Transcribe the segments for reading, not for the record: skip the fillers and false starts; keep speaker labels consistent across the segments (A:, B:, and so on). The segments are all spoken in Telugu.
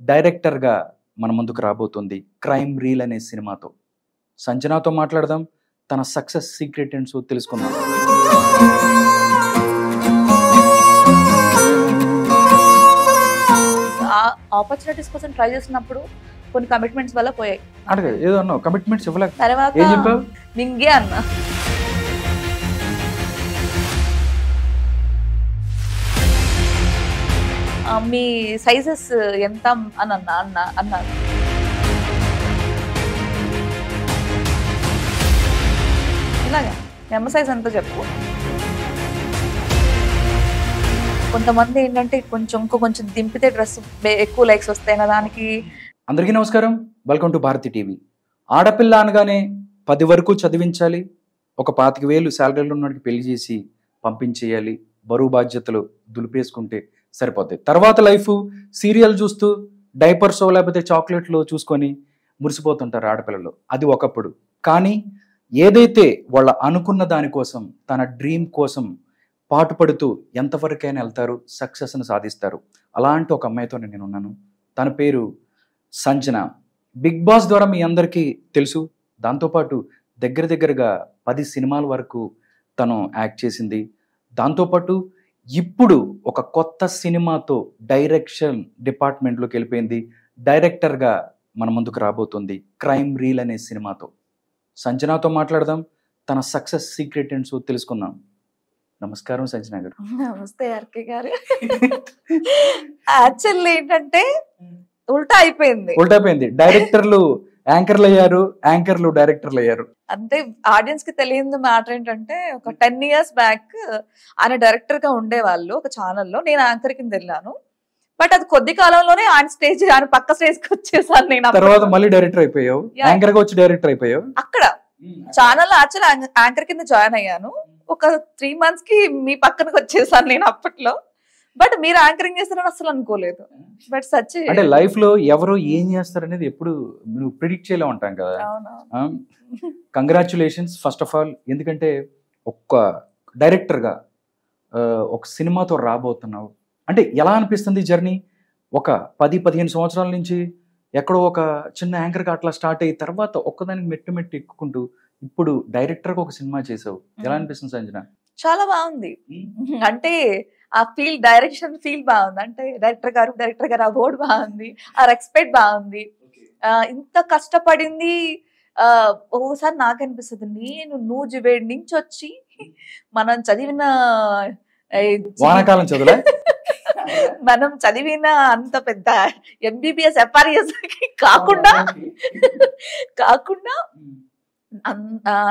A: డైరెక్టర్గా మన ముందుకు రాబోతుంది క్రైమ్ రీల్ అనే సినిమాతో. సంజనాతో మాట్లాడదాం, తన సక్సెస్ సీక్రెట్ ఏంటో తెలుసుకుందాం.
B: ఆపర్చునిటీస్ కోసం ట్రై చేసినప్పుడు కొన్ని కమిట్మెంట్స్ వల్ల పోయాయి.
A: అడగ ఏదో అన్నావు, కమిట్మెంట్స్ ఇవ్వలేక
B: తర్వాత
A: ఏం చెప్పావు?
B: మింగే అన్నా. మీ సైజెస్ ఎంత అని అన్నారు. ఇలాగా మీ అమ్మ సైజ్ ఎంతో చెప్పు. కొంతమంది ఏంటంటే కొంచెం దింపితే డ్రెస్ ఎక్కువ లైక్స్ వస్తాయి కదా దానికి.
A: అందరికీ నమస్కారం, వెల్కమ్ టు భారతి టీవీ. ఆడపిల్ల అనగానే 10 వరకు చదివించాలి, ఒక 25,000 శాలరీలో ఉన్నవాడికి పెళ్లి చేసి పంపించేయాలి, బరువు బాధ్యతలు దులిపేసుకుంటే సరిపోతాయి. తర్వాత లైఫ్ సీరియల్ చూస్తూ డైపర్స్ లేకపోతే చాక్లెట్లు చూసుకొని మురిసిపోతుంటారు ఆడపిల్లలు. అది ఒకప్పుడు. కానీ ఏదైతే వాళ్ళ అనుకున్న దానికోసం, తన డ్రీమ్ కోసం పాటుపడుతూ ఎంతవరకైనా వెళ్తారు, సక్సెస్ని సాధిస్తారు. అలాంటి ఒక అమ్మాయితో నేను ఉన్నాను. తన పేరు సంజన. బిగ్ బాస్ ద్వారా మీ అందరికీ తెలుసు. దాంతోపాటు దగ్గరగా 10 సినిమాల వరకు తను యాక్ట్ చేసింది. దాంతోపాటు ఇప్పుడు ఒక కొత్త సినిమాతో డైరెక్షన్ డిపార్ట్మెంట్లోకి వెళ్ళిపోయింది. డైరెక్టర్గా మన ముందుకు రాబోతుంది క్రైమ్ రీల్ అనే సినిమాతో. సంజనాతో మాట్లాడదాం, తన సక్సెస్ సీక్రెట్ ఏంటో తెలుసుకుందాం. నమస్కారం సంజన గారు.
B: నమస్తే ఆర్కే గారు. యాక్చువల్లీ ఏంటంటే ఉల్టా అయిపోయింది.
A: డైరెక్టర్లు యాంకర్లు అయ్యారు, యాంకర్లు డైరెక్టర్లు అయ్యారు.
B: అంటే ఆడియన్స్ కి తెలియని మ్యాటర్ ఏంటంటే ఒక 10 years బ్యాక్ ఆయన డైరెక్టర్ గా ఉండేవాళ్ళు ఒక ఛానల్లో. నేను యాంకర్ కింద వెళ్ళాను. బట్ అది కొద్ది కాలంలోనే ఆయన పక్క స్టేజ్ కి వచ్చేసాను. నేను
A: తర్వాత మళ్ళీ డైరెక్టర్ అయిపోయావు, యాంకర్ గా వచ్చి డైరెక్టర్ అయిపోయావు. అక్కడ
B: ఛానల్ యాక్చువల్ యాంకర్ కింద జాయిన్ అయ్యాను. ఒక 3 months కి మీ పక్కనకి వచ్చేసాను నేను అప్పట్లో. బట్ మీరు యాంకరింగ్ చేస్తారని అసలు అనుకోలేదు. బట్ సచ్
A: అంటే లైఫ్ లో ఎవరు ఏం చేస్తారు అనేది ఎప్పుడు నువ్వు ప్రిడిక్ట్ చేయలే ఉంటాం కదా. Congratulations first of all. ఎందుకంటే ఒక్క డైరెక్టర్గా ఒక సినిమాతో రాబోతున్నావు అంటే ఎలా అనిపిస్తుంది జర్నీ? ఒక 10-15 సంవత్సరాల నుంచి ఎక్కడో ఒక చిన్న యాంకర్గా అట్లా స్టార్ట్ అయ్యి తర్వాత ఒక్కదానికి మెట్టు ఎక్కుకుంటూ ఇప్పుడు డైరెక్టర్గా ఒక సినిమా చేసావు. ఎలా అనిపిస్తుంది సంజన?
B: చాలా బాగుంది. అంటే ఆ డైరెక్షన్ ఫీల్ బాగుంది. అంటే డైరెక్టర్ గారు ఆ బోర్డు బాగుంది, ఆ రెస్పెక్ట్ బాగుంది. ఇంత కష్టపడింది. ఓసారి నాకు అనిపిస్తుంది, నేను నూజివేడ్ నుంచి వచ్చి మనం చదివిన మనం చదివిన అంత పెద్ద MBBS FRS కాకుండా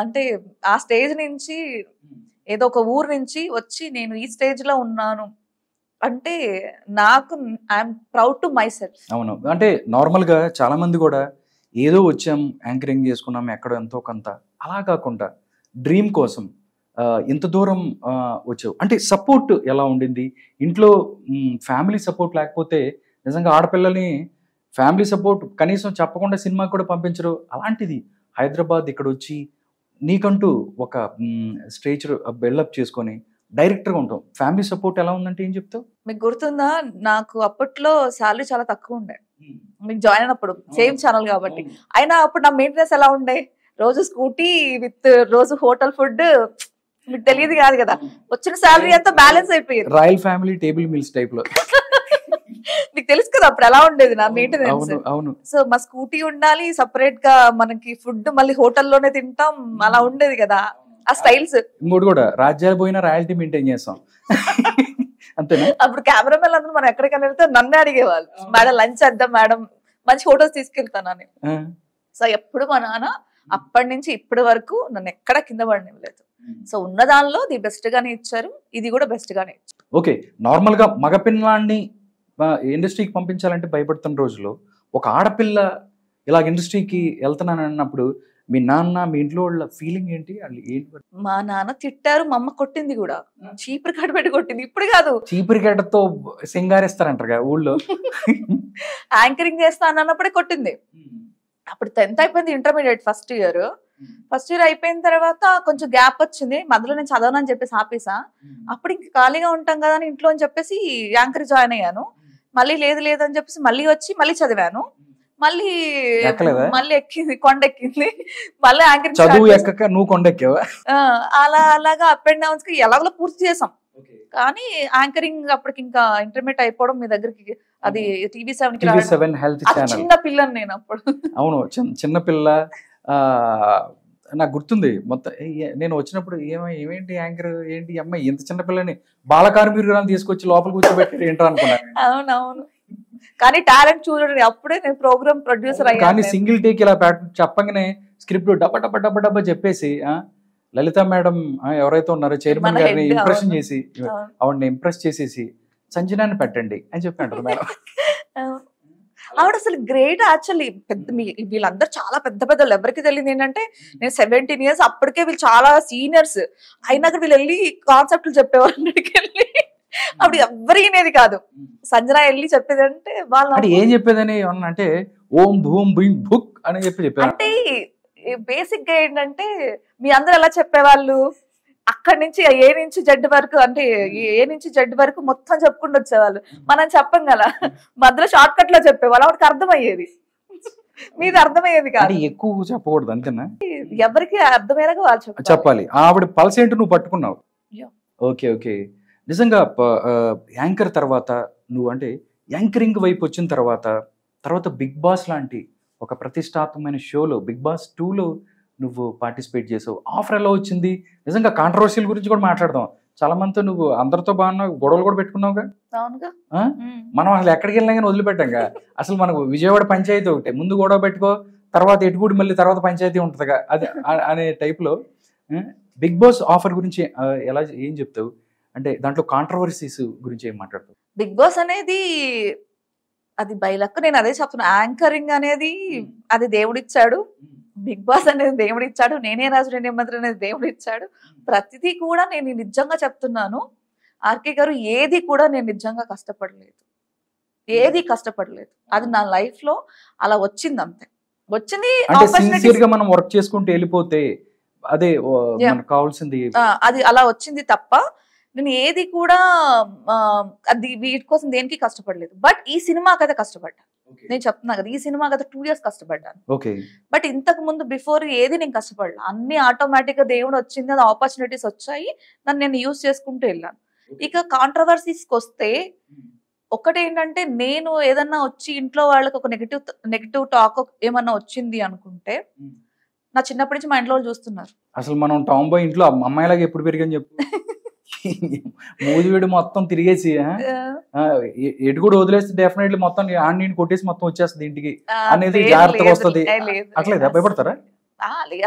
B: అంటే ఆ స్టేజ్ నుంచి ఏదో ఒక ఊరు నుంచి వచ్చి నేను ఈ స్టేజ్ లో ఉన్నాను అంటే నాకు I'm proud to my self.
A: అవును. అంటే నార్మల్ గా చాలా మంది కూడా ఏదో వచ్చాం, యాంకరింగ్ చేసుకున్నాం, ఎక్కడో ఎంతో కొంత, అలా కాకుండా డ్రీమ్ కోసం ఇంత దూరం వచ్చావు. అంటే సపోర్ట్ ఎలా ఉండింది ఇంట్లో? ఫ్యామిలీ సపోర్ట్ లేకపోతే నిజంగా ఆడపిల్లల్ని ఫ్యామిలీ సపోర్ట్ కనీసం చెప్పకుండా సినిమాకి కూడా పంపించరు. అలాంటిది హైదరాబాద్ ఇక్కడ వచ్చి నీకంటూ ఒక స్టేజ్ బిల్డప్ చేసుకొని డైరెక్టర్గా ఉంటాం. ఫ్యామిలీ సపోర్ట్ ఎలా ఉందంటే ఏం చెప్తావు?
B: మీకు గుర్తుందా, నాకు అప్పట్లో శాలరీ చాలా తక్కువ ఉండే. మీకు జాయిన్ అయినప్పుడు సేమ్ ఛానల్ కాబట్టి. అయినా అప్పుడు నా మెయింటెనెన్స్ ఎలా ఉండే? రోజు స్కూటీ విత్ రోజు హోటల్ ఫుడ్. మీకు తెలియదు కాదు కదా, వచ్చిన శాలరీ అంతా బ్యాలెన్స్ అయిపోయింది.
A: Royal family table meals type లో.
B: నీకు తెలుసు కదా అప్పుడు ఎలా ఉండేది నా మెయింటెనెన్స్. సో మా స్కూటీ ఉండాలి, సపరేట్ గా మనకి ఫుడ్ మళ్ళీ హోటల్లోనే తింటాం, అలా ఉండేది కదా ఆ స్టైల్స్.
A: ఇంకోటి కూడా, రాజ్యాలు పోయినా రాయల్టీ మెయింటైన్ చేస్తాం అంతేనా?
B: అప్పుడు కెమెరామెన్ అందరూ మనం ఎక్కడికైనా వెళ్తే నన్నే అడిగేవాళ్ళు, మేడం లంచ్ చేద్దాం మేడం, మంచి ఫోటోస్ తీసుకెళ్తానని. సో ఎప్పుడు మా నాన్న అప్పటి నుంచి ఇప్పటి వరకు నన్ను ఎక్కడ కింద పడనివ్వలేదు. సో ఉన్న దానిలో ది బెస్ట్ గానే ఇచ్చారు, ఇది కూడా బెస్ట్ గానే ఇచ్చారు.
A: ఓకే. నార్మల్ గా మగపిల్లాన్ని ఇండస్ట్రీకి పంపించాలంటే భయపడుతున్న రోజుల్లో ఒక ఆడపిల్ల ఇలాగ ఇండస్ట్రీకి వెళ్తున్నాను అన్నప్పుడు మీ నాన్న, మీ ఇంట్లో వాళ్ళ ఫీలింగ్ ఏంటి?
B: మా నాన్న తిట్టారు, మా అమ్మ కొట్టింది కూడా, చీపురు కట్ట పెట్టి కొట్టింది. ఇప్పుడు కాదు,
A: చీపురు కట్టతో సింగారేస్తారంటారు ఊళ్ళో.
B: యాంకరింగ్ చేస్తాను అన్నప్పుడే కొట్టింది. అప్పుడు 10th అయిపోయింది, ఇంటర్మీడియట్ ఫస్ట్ ఇయర్ అయిపోయిన తర్వాత కొంచెం గ్యాప్ వచ్చింది మధ్యలో. నేను చదవనని చెప్పేసి ఆపేసా. అప్పుడు ఇంక ఖాళీగా ఉంటాం కదా అని ఇంట్లో అని చెప్పేసి యాంకర్ జాయిన్ అయ్యాను. మళ్ళీ లేదు లేదు అని చెప్పేసి మళ్ళీ వచ్చి మళ్ళీ చదివాను, మళ్ళీ
A: ఎక్కలేదా?
B: మళ్ళీ ఎక్కింది, కొండ ఎక్కింది, మళ్ళీ యాంకరింగ్
A: చదువు ఎక్కక నువ్వు కొండెక్కావా?
B: అలాగా అప్ అండ్ డౌన్స్ కి ఎలాగో పూర్తి చేసాం. కానీ యాంకరింగ్ అప్పటికి ఇంకా ఇంటర్మీడియట్ అయిపోవడం మీ దగ్గరికి అది TV7
A: హెల్త్ ఛానల్.
B: చిన్న పిల్లని నేను అప్పుడు.
A: అవును, చిన్న పిల్ల. నాకు గుర్తుంది మొత్తం. నేను వచ్చినప్పుడు ఏమేంటి యాంకర్ ఏంటి అమ్మాయి ఇంత చిన్న పిల్లని బాలకార్మికురాలను తీసుకొచ్చి లోపల కూర్చోబెట్టి ఏంటో అనుకున్నాను.
B: అవునవును, కానీ టాలెంట్ చూడండి, అప్పుడే నేను ప్రోగ్రామ్ ప్రొడ్యూసర్
A: కానీ
B: అయ్యాను.
A: సింగిల్ టేక్ ఇలా చెప్పగానే స్క్రిప్ట్ డబ్బా డబ్బా డబ్బా డబ్బా చెప్పేసి లలిత మేడం ఎవరైతే ఉన్నారో చైర్మన్
B: మన
A: గారిని
B: head,
A: ఇంప్రెషన్
B: అవును.
A: చేసి ఆవిడని ఇంప్రెస్ చేసేసి సంజనాన్ని పెట్టండి అని చెప్పి అంటారు మేడం.
B: ఆవిడ అసలు గ్రేట్ యాక్చువల్లీ. పెద్ద వీళ్ళందరూ చాలా పెద్ద పెద్దలు. ఎవరికి తెలియదు ఏంటంటే నేను 17 years, అప్పటికే వీళ్ళు చాలా సీనియర్స్ అయినా వీళ్ళు వెళ్ళి కాన్సెప్ట్లు చెప్పేవాళ్ళు. వెళ్ళి అప్పుడు ఎవ్వరు వినేది కాదు. సంజన వెళ్ళి చెప్పేదంటే వాళ్ళు
A: ఏం చెప్పేదని ఏమన్నా అంటే ఓం భూమ్ భూమ్ భుక్ అని చెప్పి
B: అంటే బేసిక్ గా ఏంటంటే మీ అందరు ఎలా చెప్పేవాళ్ళు, అక్కడి నుంచి ఏ నుంచి జడ్డు వరకు, అంటే ఏ నుంచి జడ్డు వరకు మొత్తం చెప్పుకుంటూ వచ్చేవాళ్ళు. మనం చెప్పం కదా, మధ్యలో షార్ట్ కట్ లో చెప్పేవాళ్ళు. ఆవిడకి అర్థమయ్యేది, మీది అర్థమయ్యేది కాదు.
A: ఎక్కువ చెప్పకూడదు అంతేనా?
B: ఎవరికి అర్థమయ్యేలాగా వాళ్ళు
A: చెప్పాలి. ఆవిడ పల్స్ ఏంటో నువ్వు పట్టుకున్నావు. Okay okay. నిజంగా యాంకర్ తర్వాత నువ్వు అంటే యాంకరింగ్ వైపు వచ్చిన తర్వాత బిగ్ బాస్ లాంటి ఒక ప్రతిష్టాత్మకమైన షోలో బిగ్ బాస్ 2లో నువ్వు పార్టిసిపేట్ చేసావు. ఆఫర్ ఎలా వచ్చింది? నిజంగా కాంట్రవర్షియల్ గురించి కూడా మాట్లాడదాం. చాలా మందితో నువ్వు అందరితో బాగున్నావు, గొడవలు కూడా పెట్టుకున్నావుగా. మనం అసలు ఎక్కడికి వెళ్ళినా కానీ వదిలిపెట్టాంగా. అసలు మనకు విజయవాడ పంచాయతీ ఒకటే, ముందు గొడవ పెట్టుకో, తర్వాత ఎటుకూడి మళ్ళీ తర్వాత పంచాయతీ ఉంటుందిగా, అది అనే టైప్లో బిగ్ బాస్ ఆఫర్ గురించి ఎలా ఏం చెప్తావు? అంటే దాంట్లో కాంట్రవర్సీస్ గురించి ఏం మాట్లాడతావు?
B: బిగ్ బాస్ అనేది అది బయలక్క. నేను అదే చెప్తున్నా, యాంకరింగ్ అనేది అది దేవుడిచ్చాడు, బిగ్ బాస్ అనేది దేవుడిచ్చాడు, నేనే రాజు నేనే మంత్రి అనేది దేవుడిచ్చాడు. ప్రతిదీ కూడా నేను నిజంగా చెప్తున్నాను ఆర్కే గారు, ఏది కూడా నేను నిజంగా కష్టపడలేదు, ఏది కష్టపడలేదు. అది నా లైఫ్ లో అలా వచ్చింది, అంతే వచ్చింది.
A: మనం వర్క్ చేసుకుంటూ వెళ్ళిపోతే అదే మనకు కావాల్సింది,
B: అది అలా వచ్చింది తప్ప నేను ఏది కూడా అది వీటి కోసం దేనికి కష్టపడలేదు. బట్ ఈ సినిమాకి అయితే కష్టపడ్డాను. నేను చెప్తున్నా కదా, ఈ సినిమాకి అయితే 2 years కష్టపడ్డాను. బట్ ఇంతకు ముందు బిఫోర్ ఏది నేను కష్టపడలా. అన్ని ఆటోమేటిక్ గా దేవుడు వచ్చింది, అది ఆపర్చునిటీస్ వచ్చాయి, దాన్ని నేను యూజ్ చేసుకుంటూ వెళ్ళాను. ఇక కాంట్రవర్సీస్కి వస్తే ఒకటి ఏంటంటే, నేను ఏదన్నా వచ్చి ఇంట్లో వాళ్ళకి ఒక నెగిటివ్ టాక్ ఏమన్నా వచ్చింది అనుకుంటే, నా చిన్నప్పటి నుంచి మా ఇంట్లో వాళ్ళు చూస్తున్నారు.
A: అసలు మనం టామ్ బాయ్ ఇంట్లో అమ్మాయిలాగా ఎప్పుడు పెరిగని చెప్పు. మూజువేడు మొత్తం తిరిగేసి ఎటు కూడా వదిలేస్తే డెఫినెట్లీ మొత్తం ఆడిని కొట్టేసి మొత్తం వచ్చేస్తుంది ఇంటికి అనేది జాగ్రత్తగా వస్తుంది. అట్లేదా? భయపడతారా?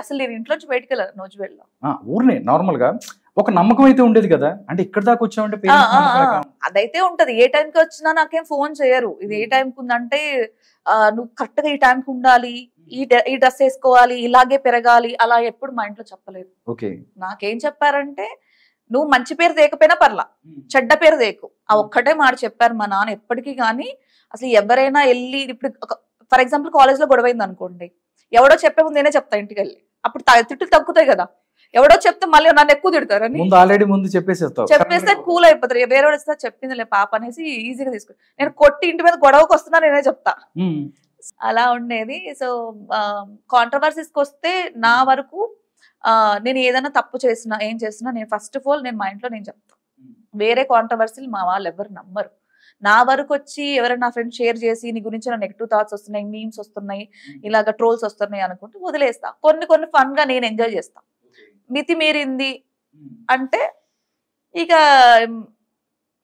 B: అసలు నేను ఇంట్లో బయటకు వెళ్ళాను, నోజువేడులో
A: ఊరినే నార్మల్ గా ఒక నమ్మకం అయితే ఉండేది కదా. అంటే ఇక్కడ దాకా వచ్చామంటే
B: అదైతే ఉంటది. ఏ టైంకి వచ్చినా నాకేం ఫోన్ చేయరు, ఇది ఏ టైంకి ఉందంటే నువ్వు కరెక్ట్ గా ఈ టైంకి ఉండాలి, ఈ డ్రెస్ వేసుకోవాలి, ఇలాగే పెరగాలి, అలా ఎప్పుడు మా ఇంట్లో చెప్పలేదు. నాకేం చెప్పారంటే, నువ్వు మంచి పేరు తేకపోయినా పర్లా, చెడ్డ పేరు తేకు, ఆ ఒక్కటే మాట చెప్పారు మా నాన్న ఎప్పటికీ. కానీ అసలు ఎవరైనా వెళ్ళి, ఇప్పుడు ఫర్ ఎగ్జాంపుల్ కాలేజ్ లో గొడవైంది అనుకోండి, ఎవడో చెప్పే ముందు నేనే చెప్తా ఇంటికి వెళ్ళి, అప్పుడు తిట్టులు తగ్గుతాయి కదా. ఎవడో చెప్తే మళ్ళీ నన్ను ఎక్కువ తిడతారని చెప్పేస్తే కూల్ అయిపోతారు. వేరే వస్తే చెప్పిందిలే పాప అనేసి ఈజీగా తీసుకుని, నేను కొట్టి ఇంటి మీద గొడవకు వస్తున్నా నేనే చెప్తా, అలా ఉండేది. సో కాంట్రవర్సీస్కి వస్తే నా వరకు నేను ఏదైనా తప్పు చేసినా ఏం చేసినా నేను ఫస్ట్ ఆఫ్ ఆల్ నేను మా ఇంట్లో నేను చెప్తాను. వేరే కాంట్రవర్సీలు మా వాళ్ళు ఎవరు నమ్మరు. నా వరకు వచ్చి ఎవరైనా నా ఫ్రెండ్ షేర్ చేసి నీ గురించి నా నెగిటివ్ థాట్స్ వస్తున్నాయి, మీమ్స్ వస్తున్నాయి, ఇలాగ ట్రోల్స్ వస్తున్నాయి అనుకుంటే వదిలేస్తా. కొన్ని ఫన్ గా నేను ఎంజాయ్ చేస్తా. మితి మీరింది అంటే ఇక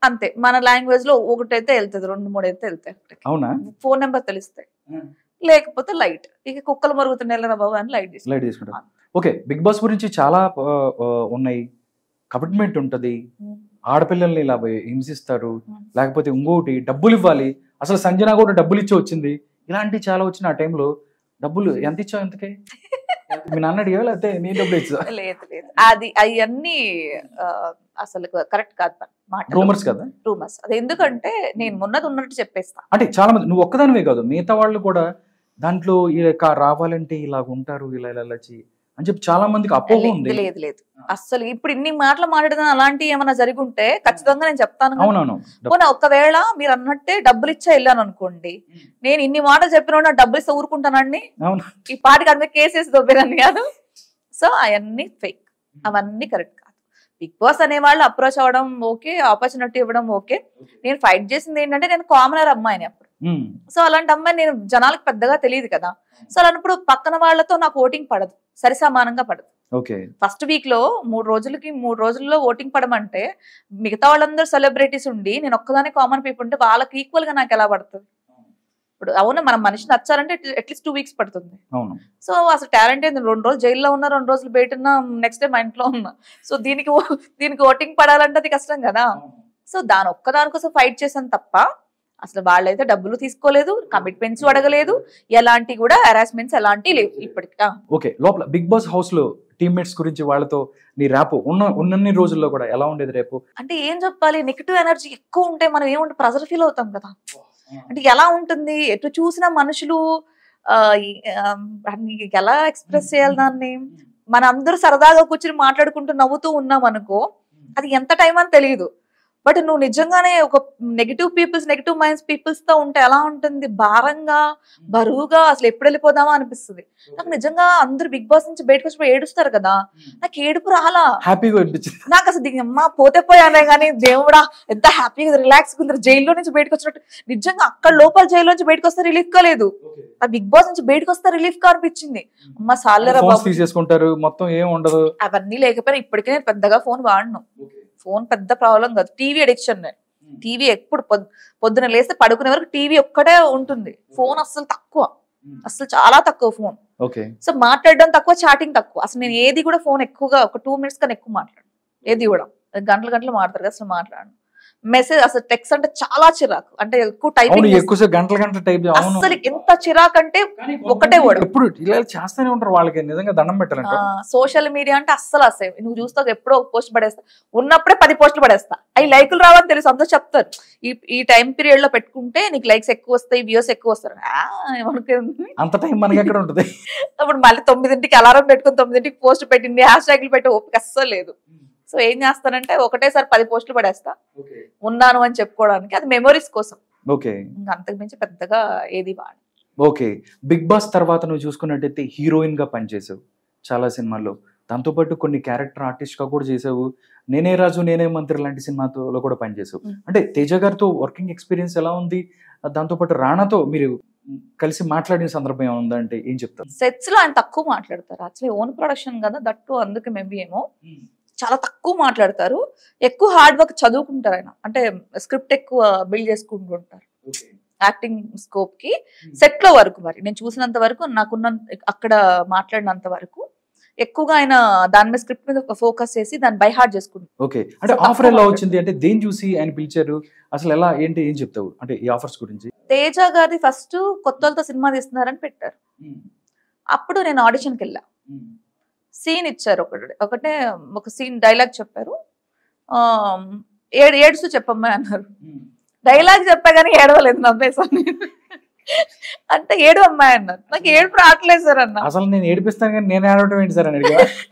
B: అంతే. మన లాంగ్వేజ్ లో ఒకటైతే వెళ్తుంది, 2-3 అయితే వెళ్తాయి. ఫోన్ నెంబర్ తెలుస్తాయి, లేకపోతే లైట్. ఇక కుక్కలు మరుగుతున్నాయి బాబు అని లైట్ తీసుకుంటాం.
A: ఓకే, బిగ్ బాస్ గురించి చాలా ఉన్నాయి. కమిట్మెంట్ ఉంటది, ఆడపిల్లల్ని ఇలా హింసిస్తారు, లేకపోతే ఇంకోటి డబ్బులు ఇవ్వాలి. అసలు సంజన కూడా డబ్బులు ఇచ్చి వచ్చింది, ఇలాంటివి చాలా వచ్చిన. ఆ టైంలో డబ్బులు ఎంత ఇచ్చావు? ఎంతకే? మీ నాన్న అడిగా లేకపోతే నీ డబ్బులు ఇచ్చా?
B: లేదు లేదు, అది అవన్నీ అసలు కరెక్ట్ కాదు మాట,
A: రూమర్స్ కదా.
B: రూమర్స్ అది. ఎందుకంటే నేను ఉన్నది ఉన్నట్టు చెప్పేస్తా.
A: అంటే చాలా మంది, నువ్వు ఒక్కదానివే కాదు, మిగతా వాళ్ళు కూడా దాంట్లో రావాలంటే ఇలా ఉంటారు, ఇలా ఇలా అని చెప్పి చాలా మందికి అపోహ ఉంది.
B: లేదు లేదు అస్సలు ఇప్పుడు ఇన్ని మాటలు మాట్లాడదాం అలాంటి ఏమైనా జరిగి ఉంటే ఖచ్చితంగా నేను చెప్తాను.
A: అవునవును.
B: ఒకవేళ మీరు అన్నట్టే డబ్బులు ఇచ్చా వెళ్ళాను అనుకోండి, నేను ఇన్ని మాటలు చెప్పిన డబ్బులు ఇస్తే ఊరుకుంటానండి? ఈ పాటికి అందరూ కేసేసి దొబ్బేదాన్ని కాదు. సో అవన్నీ ఫేక్, అవన్నీ కరెక్ట్ కాదు. బిగ్ బాస్ అనే వాళ్ళు అప్రోచ్ అవ్వడం ఓకే, ఆపర్చునిటీ ఇవ్వడం ఓకే. నేను ఫైట్ చేసింది ఏంటంటే నేను కామనర్ అమ్మాయిని అప్పుడు. సో అలాంటి అమ్మాయి నేను జనాలకు పెద్దగా తెలియదు కదా. సో అలాంటప్పుడు పక్కన వాళ్ళతో నాకు ఓటింగ్ పడదు, సరి సమానంగా పడదు. ఫస్ట్ వీక్ లో 3 రోజుల్లో ఓటింగ్ పడమంటే మిగతా వాళ్ళందరూ సెలబ్రిటీస్ ఉండి నేను ఒక్కదానే కామన్ పీపుల్ ఉంటే వాళ్ళకి ఈక్వల్ గా నాకు ఎలా పడుతుంది? ఇప్పుడు అవును, మనం మనిషి నచ్చాలంటే అట్లీస్ట్ 2 వీక్స్ పడుతుంది. సో అసలు టాలెంట్ ఏంది? 2 రోజులు జైల్లో ఉన్నా, 2 రోజులు బయట ఉన్నా, నెక్స్ట్ డే మా ఇంట్లో ఉన్నా. సో దీనికి ఓటింగ్ పడాలంటే అది కష్టం కదా. సో ఒక్కదానికోసం ఫైట్ చేశాను తప్ప అసలు వాళ్ళైతే డబ్బులు తీసుకోలేదు, కమిట్మెంట్స్ అడగలేదు, ఎలాంటి కూడా హెరాస్మెంట్స్ ఎలాంటి లేవు ఇప్పటికి.
A: ఓకే, లోపల బిగ్ బాస్ హౌస్ లో టీమ్మేట్స్ గురించి వాళ్ళతో నీ ర్యాప్ ఉన్నన్ని రోజుల్లో కూడా ఎలా ఉండేది? రేపు అంటే
B: ఏం చెప్పాలి, నెగిటివ్ ఎనర్జీ ఎక్కువ ఉంటే మనం ఏముంటే ప్రెజర్ ఫీల్ అవుతాం కదా. అంటే ఎలా ఉంటుంది, ఎటు చూసిన మనుషులు ఎలా ఎక్స్ప్రెస్ చేయాలి దాన్ని? మన అందరూ సరదాగా కూర్చుని మాట్లాడుకుంటూ నవ్వుతూ ఉన్నాం అనుకో, అది ఎంత టైం అని తెలియదు. బట్ నువ్వు నిజంగానే ఒక నెగిటివ్ మైండ్స్ పీపుల్స్ తో ఉంటే ఎలా ఉంటుంది? భారంగా, బరువుగా, అసలు ఎప్పుడు వెళ్ళిపోదామా అనిపిస్తుంది. నాకు నిజంగా అందరు బిగ్ బాస్ నుంచి బయటకు వచ్చి ఏడుస్తారు కదా, నాకు ఏడుపు రాలా,
A: హ్యాపీగా అనిపించింది.
B: నాకు అసలు అమ్మా పోతే పోయానే కానీ దేవుడా ఎంత హ్యాపీగా రిలాక్స్ గా జైల్లో నుంచి బయటకు వచ్చినట్టు. నిజంగా అక్కడ లోపల జైల్లో నుంచి బయటకు వస్తే రిలీఫ్ గా లేదు, ఆ బిగ్ బాస్ నుంచి బయటకు వస్తే రిలీఫ్ గా అనిపించింది. అమ్మ సాలేరా
A: తీసేసుకుంటారు, మొత్తం ఏం ఉండదు.
B: అవన్నీ లేకపోయినా ఇప్పటికే నేను పెద్దగా ఫోన్ వాడను. ఫోన్ పెద్ద ప్రాబ్లం కాదు. టీవీ అడిక్షన్, నేను టీవీ ఎప్పుడు పొద్దున లేస్తే పడుకునే వరకు టీవీ ఒక్కటే ఉంటుంది. ఫోన్ అస్సలు తక్కువ, అసలు చాలా తక్కువ ఫోన్. సో మాట్లాడడం తక్కువ, చాటింగ్ తక్కువ. అసలు నేను ఏది కూడా ఫోన్ ఎక్కువగా ఒక 2 minutes కన్నా ఎక్కువ మాట్లాడు. ఏది కూడా గంటలు మాట్లాడతారు, అసలు మాట్లాడను. మెసేజ్ అసలు టెక్స్ట్ అంటే చాలా చిరాకు, అంటే ఎక్కువ టైపింగ్, అసలు ఎంత చిరాకు అంటే ఒకటే వర్డ్
A: ఎప్పుడు ఇలా చేస్తూనే ఉంటారు. వాళ్ళకి నిజంగా దండం పెట్టాలంటే
B: సోషల్ మీడియా అంటే అస్సలు నువ్వు చూస్తావు ఎప్పుడో ఒక పోస్ట్ పడేస్తా, ఉన్నప్పుడే 10 పోస్టులు పడేస్తా. అవి లైకులు రావని తెలుసు, అందరూ చెప్తారు ఈ టైం పీరియడ్ లో పెట్టుకుంటే నీకు లైక్స్ ఎక్కువ వస్తాయి, వ్యూస్ ఎక్కువ వస్తారు.
A: అంత టైం మనకి ఎక్కడ ఉంటుంది?
B: అప్పుడు మళ్ళీ 9ంటికి అలారం పెట్టుకుని 9ంటికి పోస్ట్ పెట్టింది, హ్యాష్ ట్యాగ్లు పెట్టి ఓపిక అస్సలు లేదు. సో ఏం చేస్తానంటే ఒకటేసారి 10 పోస్టులు పడేస్తా, ఉన్నాను అని చెప్పుకోవడానికి. అది మెమరీస్ కోసం, అంతకు మించి పెద్దగా ఏది వాడు.
A: ఓకే, బిగ్ బాస్ తర్వాత నువ్వు చూసుకున్నట్టయితే హీరోయిన్ గా పనిచేసావు చాలా సినిమాల్లో, దాంతోపాటు కొన్ని క్యారెక్టర్ ఆర్టిస్ట్ గా కూడా చేసావు. నేనే రాజు నేనే మంత్రి లాంటి సినిమాలో కూడా పనిచేసావు. అంటే తేజ గారితో వర్కింగ్ ఎక్స్పీరియన్స్ ఎలా ఉంది? దాంతోపాటు రాణాతో మీరు కలిసి మాట్లాడిన సందర్భం ఏమైనా ఉందా అంటే ఏం చెప్తారు?
B: సెట్స్ లో ఆయన తక్కువ మాట్లాడతారు, యాక్చువల్లీ ఓన్ ప్రొడక్షన్ కదా, దట్టు అందుకే మేబీ ఏమో చాలా తక్కువ మాట్లాడతారు. ఎక్కువ హార్డ్ వర్క్ చదువుకుంటారు ఆయన, అంటే స్క్రిప్ట్ ఎక్కువ బిల్డ్ చేసుకుంటూ ఉంటారు యాక్టింగ్ స్కోప్ కి. సెట్ లో వరకు మరి నేను చూసినంత వరకు, నాకున్న అక్కడ మాట్లాడినంత వరకు ఎక్కువగా ఆయన దాని మీద స్క్రిప్ట్ మీద ఫోకస్ చేసి దాన్ని బై హార్ట్ చేసుకుంటారు.
A: ఓకే, అంటే ఆఫర్ ఎలా వచ్చింది, అంటే దేని చూసి ఆయన పిలిచారు, అసలు ఎలా ఏంటి ఏం చెప్తావు అంటే ఈ ఆఫర్స్ గురించి?
B: తేజ గారి ఫస్ట్ కొత్తలతో సినిమా తీస్తున్నారని పెట్టారు. అప్పుడు నేను ఆడిషన్కి వెళ్ళా, సీన్ ఇచ్చారు, ఒకటే ఒక సీన్ డైలాగ్ చెప్పారు. ఏడుస్తూ చెప్పమ్మా అన్నారు. డైలాగ్ చెప్పా కానీ ఏడవలేదు, నవ్వేసాను. అంటే ఏడు అమ్మాయి అన్నారు. నాకు ఏడుపు రావట్లేదు సార్ అన్న.
A: అసలు నేను ఏడిపిస్తాను కానీ నేను ఏడవడం ఏంటి సార్ అని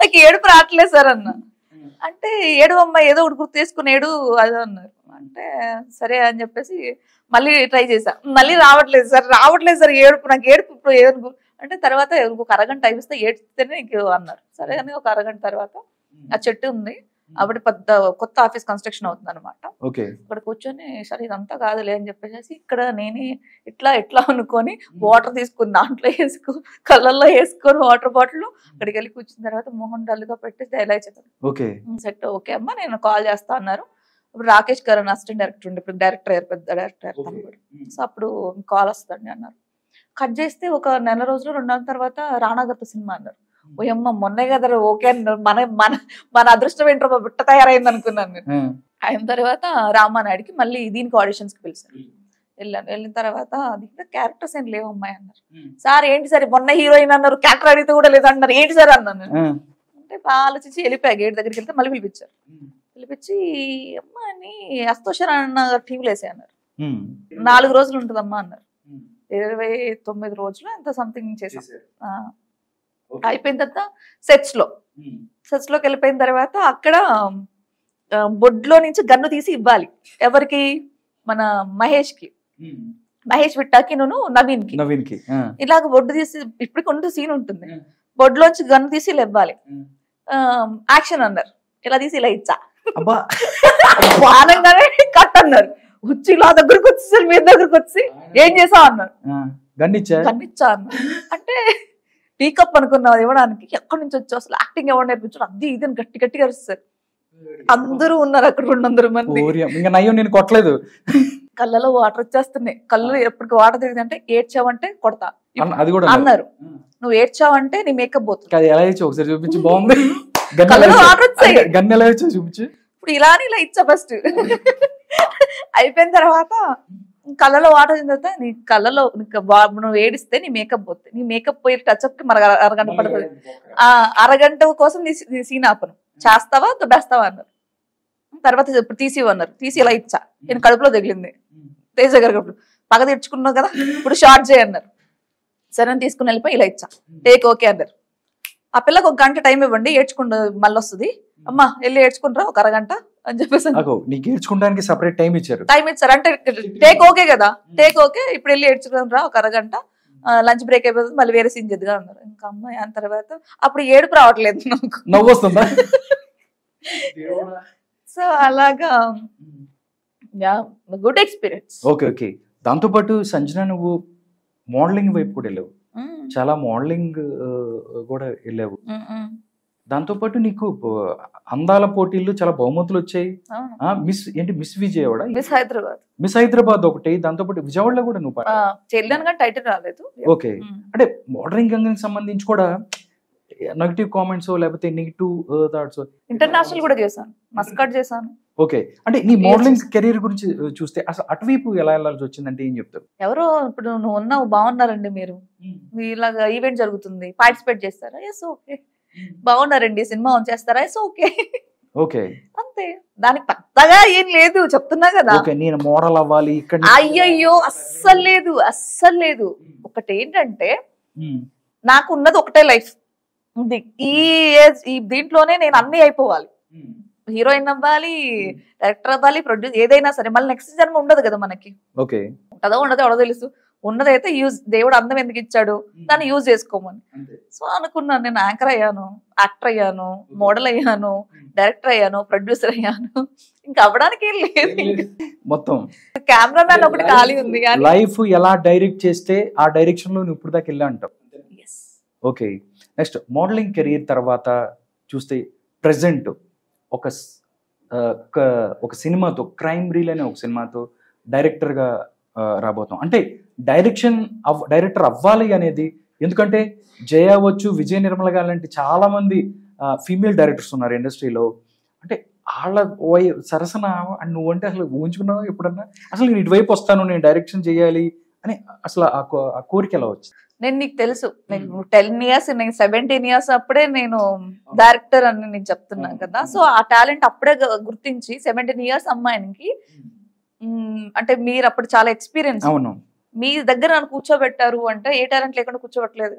B: నాకు ఏడుపు రావట్లేదు సార్ అన్న. అంటే ఏడు అమ్మాయి ఏదో ఒకటి గుర్తు తీసుకుని ఏడు అది అన్నారు. అంటే సరే అని చెప్పేసి మళ్ళీ ట్రై చేశా, మళ్ళీ రావట్లేదు సార్ ఏడుపు, నాకు ఏడుపు ఇప్పుడు ఏదో అంటే. తర్వాత ఒక అరగంట అయిపిస్తే ఏడ్చితేనే నీకు అన్నారు. సరే అని ఒక అరగంట తర్వాత ఆ చెట్టు ఉంది, అప్పుడు పెద్ద కొత్త ఆఫీస్ కన్స్ట్రక్షన్ అవుతుంది అనమాట. ఇక్కడ కూర్చొని సరే ఇదంతా కాదులే అని చెప్పేసి ఇక్కడ నేనే ఎట్లా అనుకొని వాటర్ తీసుకుని దాంట్లో కళ్ళల్లో వేసుకొని వాటర్ బాటిల్ అక్కడికి వెళ్ళి కూర్చున్న తర్వాత మోహన్ డల్గా పెట్టి డైలాగ్ చెప్పాను. సెట్ ఓకే అమ్మా నేను కాల్ చేస్తా అన్నారు. ఇప్పుడు రాకేష్ గారు అసిస్టెంట్ డైరెక్టర్ ఉండే, ఇప్పుడు డైరెక్టర్ అయ్యారు, పెద్ద డైరెక్టర్ అయ్యారు. సో అప్పుడు కాల్ వస్తుంది అన్నారు. కట్ చేస్తే ఒక 1 నెల రోజులు 2 నెలల తర్వాత రాణాగత సినిమా అన్నారు. ఓయమ్మ మొన్నే కదా ఓకే అన్నారు. మన అదృష్టం ఏంటో బిట్ట తయారైంది అనుకున్నాను నేను. అయిన తర్వాత రామానాయుడికి మళ్ళీ దీనికి ఆడిషన్స్ కి పిలిచారు. వెళ్ళిన తర్వాత అది క్యారెక్టర్స్ ఏం లేవు అమ్మాయి అన్నారు. సార్ ఏంటి సార్ మొన్న హీరోయిన్ అన్నారు, క్యారెక్టర్ అడిగితే కూడా లేదన్నారు, ఏంటి సార్ అన్నాను. అంటే బాగా ఆలోచించి వెళ్ళిపోయా. గేట్ దగ్గరికి వెళ్తే మళ్ళీ పిలిపించారు. పిలిపించి అమ్మాయిని అస్తోషర్ అన్న టీవీలో వేసే అన్నారు. 4 రోజులు ఉంటుందమ్మా అన్నారు. 29 రోజులు ఎంత సంథింగ్ చేశారు. అయిపోయిన తర్వాత సెట్స్ లోకి వెళ్ళిపోయిన తర్వాత అక్కడ బొడ్లో నుంచి గన్ను తీసి ఇవ్వాలి. ఎవరికి? మన మహేష్ విట్టాకి నవీన్ కి ఇలాగ బొడ్డు తీసి ఇప్పటికి ఉంటే సీన్ ఉంటుంది. బొడ్లోంచి గన్ను తీసి ఇలా ఇవ్వాలి. యాక్షన్ అన్నారు. ఇలా తీసి ఇలా ఇచ్చా అనగానే కట్ అన్నారు. వచ్చి ఇలా దగ్గరకు వచ్చేసరి మీ దగ్గరకు వచ్చి ఏం చేసావు అన్నారు. గన్నిచ్చా అన్నారు. అంటే టీకప్ అనుకున్నావు ఇవ్వడానికి. ఎక్కడి నుంచి వచ్చావు, అసలు యాక్టింగ్ ఎవరు నేర్పించారు, అది ఇది అని గట్టి గట్టిగా అరుస్తారు. అందరూ ఉన్నారు అక్కడ 200 మంది.
A: నేను కొట్టలేదు.
B: కళ్ళలో వాటర్ వచ్చేస్తున్నాయి. కళ్ళు ఎప్పటికి వాటర్ తిరిగింది అంటే ఏడ్చావంటే కొడతా అన్నారు. నువ్వు ఏడ్చావంటే నీ మేకప్ పోతుంది.
A: ఒకసారి చూపించి బాగుంది.
B: కళ్ళలో వాటర్ వచ్చాయి.
A: చూపించు.
B: ఇప్పుడు ఇలా ఇలా ఇచ్చా ఫస్ట్. అయిపోయిన తర్వాత కళ్ళలో వాటర్ వచ్చిన తర్వాత నీ కళ్ళలో నువ్వు ఏడిస్తే నీ మేకప్ పోతుంది. నీ మేకప్ పోయి టచ్అప్ కి మరి అరగంట పడుతుంది. అరగంట కోసం నీ సీన్ ఆపను. చేస్తావా దుడ్డేస్తావా అన్నారు. తర్వాత ఇప్పుడు తీసివన్నారు. తీసి ఇలా ఇచ్చా. నేను కడుపులో తగిలింది. తేజ గారు కడుపులో పగ తెచ్చుకున్నావు కదా, ఇప్పుడు షార్ట్ చేయన్నారు. సరే తీసుకుని వెళ్ళిపోయి ఇలా ఇచ్చా. టేక్ ఓకే అన్నారు. ఆ పిల్లకి 1 గంట టైం ఇవ్వండి, ఏడ్చుకుంటూ మళ్ళీ వస్తుంది. అమ్మా వెళ్ళి ఏడ్చుకుంటారా 1 అరగంట అని చెప్పేసి
A: ఏడ్చుకోవడానికి సపరేట్ టైం ఇచ్చారు.
B: అంటే టేక్ ఓకే కదా, టేక్ ఓకే ఇప్పుడు వెళ్ళి ఏడ్చుకుంటారా 1 అరగంట, లంచ్ బ్రేక్ అయిపోతుంది, మళ్ళీ వేరే సీన్ చేద్దుగా అన్నారు. ఇంకా అమ్మాయి అని తర్వాత అప్పుడు ఏడుపు రావట్లేదు నాకు,
A: నవ్వు వస్తుందా.
B: సో అలాగా గుడ్ ఎక్స్పీరియన్స్.
A: Okay okay. దాంతోపాటు సంజన నువ్వు మోడలింగ్ వైపు కూడా వెళ్ళావు, చాలా మోడలింగ్ కూడా వెళ్ళావు. దాంతోపాటు నీకు అందాల పోటీల్లో చాలా బహుమతులు వచ్చాయి. మిస్ విజయవాడ, మిస్ హైదరాబాద్ ఒకటి, దాంతోపాటు విజయవాడలో కూడా నువ్వు
B: చెల్లాను టైటిల్ రాలేదు.
A: ఓకే. అంటే మోడలింగ్ రంగానికి సంబంధించి కూడా నెగటివ్ కామెంట్స్ లేకపోతే నెగిటివ్ థాట్స్
B: ఇంటర్నేషనల్ కూడా చేశాను, మస్కట్ చేశాను.
A: ఓకే. అంటే నీ మోడలింగ్ కెరీర్ గురించి చూస్తే అసలు అటువైపు ఎలా వెళ్ళాల్సి వచ్చిందంటే ఏం చెప్తారు?
B: ఎవరో ఇప్పుడు నువ్వు ఉన్నావు, బాగున్నారండి, మీరు ఇలాగా ఈవెంట్ జరుగుతుంది పార్టిసిపేట్ చేస్తారా, ఎస్ ఓకే. బాగున్నారండి, సినిమా ఆన్ చేస్తారా, ఎస్ ఓకే.
A: ఓకే
B: అంతే, దానికి పెద్దగా ఏం లేదు, చెప్తున్నా కదా.
A: నేను మోడల్ అవ్వాలి ఇక్కడ,
B: అయ్యయ్యో అస్సలు లేదు, అస్సలు లేదు. ఒకటి ఏంటంటే నాకు ఉన్నది ఒకటే లైఫ్, ఈ దీంట్లోనే నేను అన్ని అయిపోవాలి. హీరోయిన్ అవ్వాలి, డైరెక్టర్ అవ్వాలి, ప్రొడ్యూస్, ఏదైనా సరే. మళ్ళీ నెక్స్ట్ జన్మ ఉండదు కదా మనకి. ఉంటదో ఉండదో ఎవడో తెలుసు. ఉన్నదైతే యూజ్, దేవుడు అందం ఎందుకు ఇచ్చాడు, దాన్ని యూజ్ చేసుకోమని. సో అనుకున్నాను, నేను యాంకర్ అయ్యాను, యాక్టర్ అయ్యాను, మోడల్ అయ్యాను, డైరెక్టర్ అయ్యాను, ప్రొడ్యూసర్ అయ్యాను. ఇంకా అవ్వడానికి ఏం లేదు,
A: మొత్తం
B: కెమెరామ్యాన్ ఒకటి ఖాళీ ఉంది.
A: లైఫ్ ఎలా డైరెక్ట్ చేస్తే ఆ డైరెక్షన్ లో నువ్వు ఇప్పుడు దాకా వెళ్ళా అంటావు. ఓకే. నెక్స్ట్ మోడలింగ్ కెరీర్ తర్వాత చూస్తే ప్రెసెంట్ ఒక సినిమాతో, క్రైమ్ రీల్ అనే ఒక సినిమాతో డైరెక్టర్గా రాబోతాం. అంటే డైరెక్టర్ అవ్వాలి అనేది, ఎందుకంటే జయ అవ్వచ్చు, విజయ నిర్మల గారు లాంటి చాలా మంది ఫీమేల్ డైరెక్టర్స్ ఉన్నారు ఇండస్ట్రీలో. అంటే వాళ్ళ సరసన నువ్వంటే అసలు ఊహించుకున్నావా ఎప్పుడన్నా? అసలు నేను ఇటువైపు వస్తాను, నేను డైరెక్షన్ చేయాలి అని అసలు ఆ కోరిక ఎలా వచ్చింది?
B: నేను నీకు తెలుసు, నేను 10 years, నేను 17 years అప్పుడే నేను డైరెక్టర్ అని నేను చెప్తున్నాను కదా. సో ఆ టాలెంట్ అప్పుడే గుర్తించి 17 years అమ్మాయికి, అంటే మీరు అప్పుడు చాలా ఎక్స్పీరియన్స్, మీ దగ్గర నన్ను కూర్చోబెట్టారు అంటే ఏ టాలెంట్ లేకుండా కూర్చోబెట్టలేదు.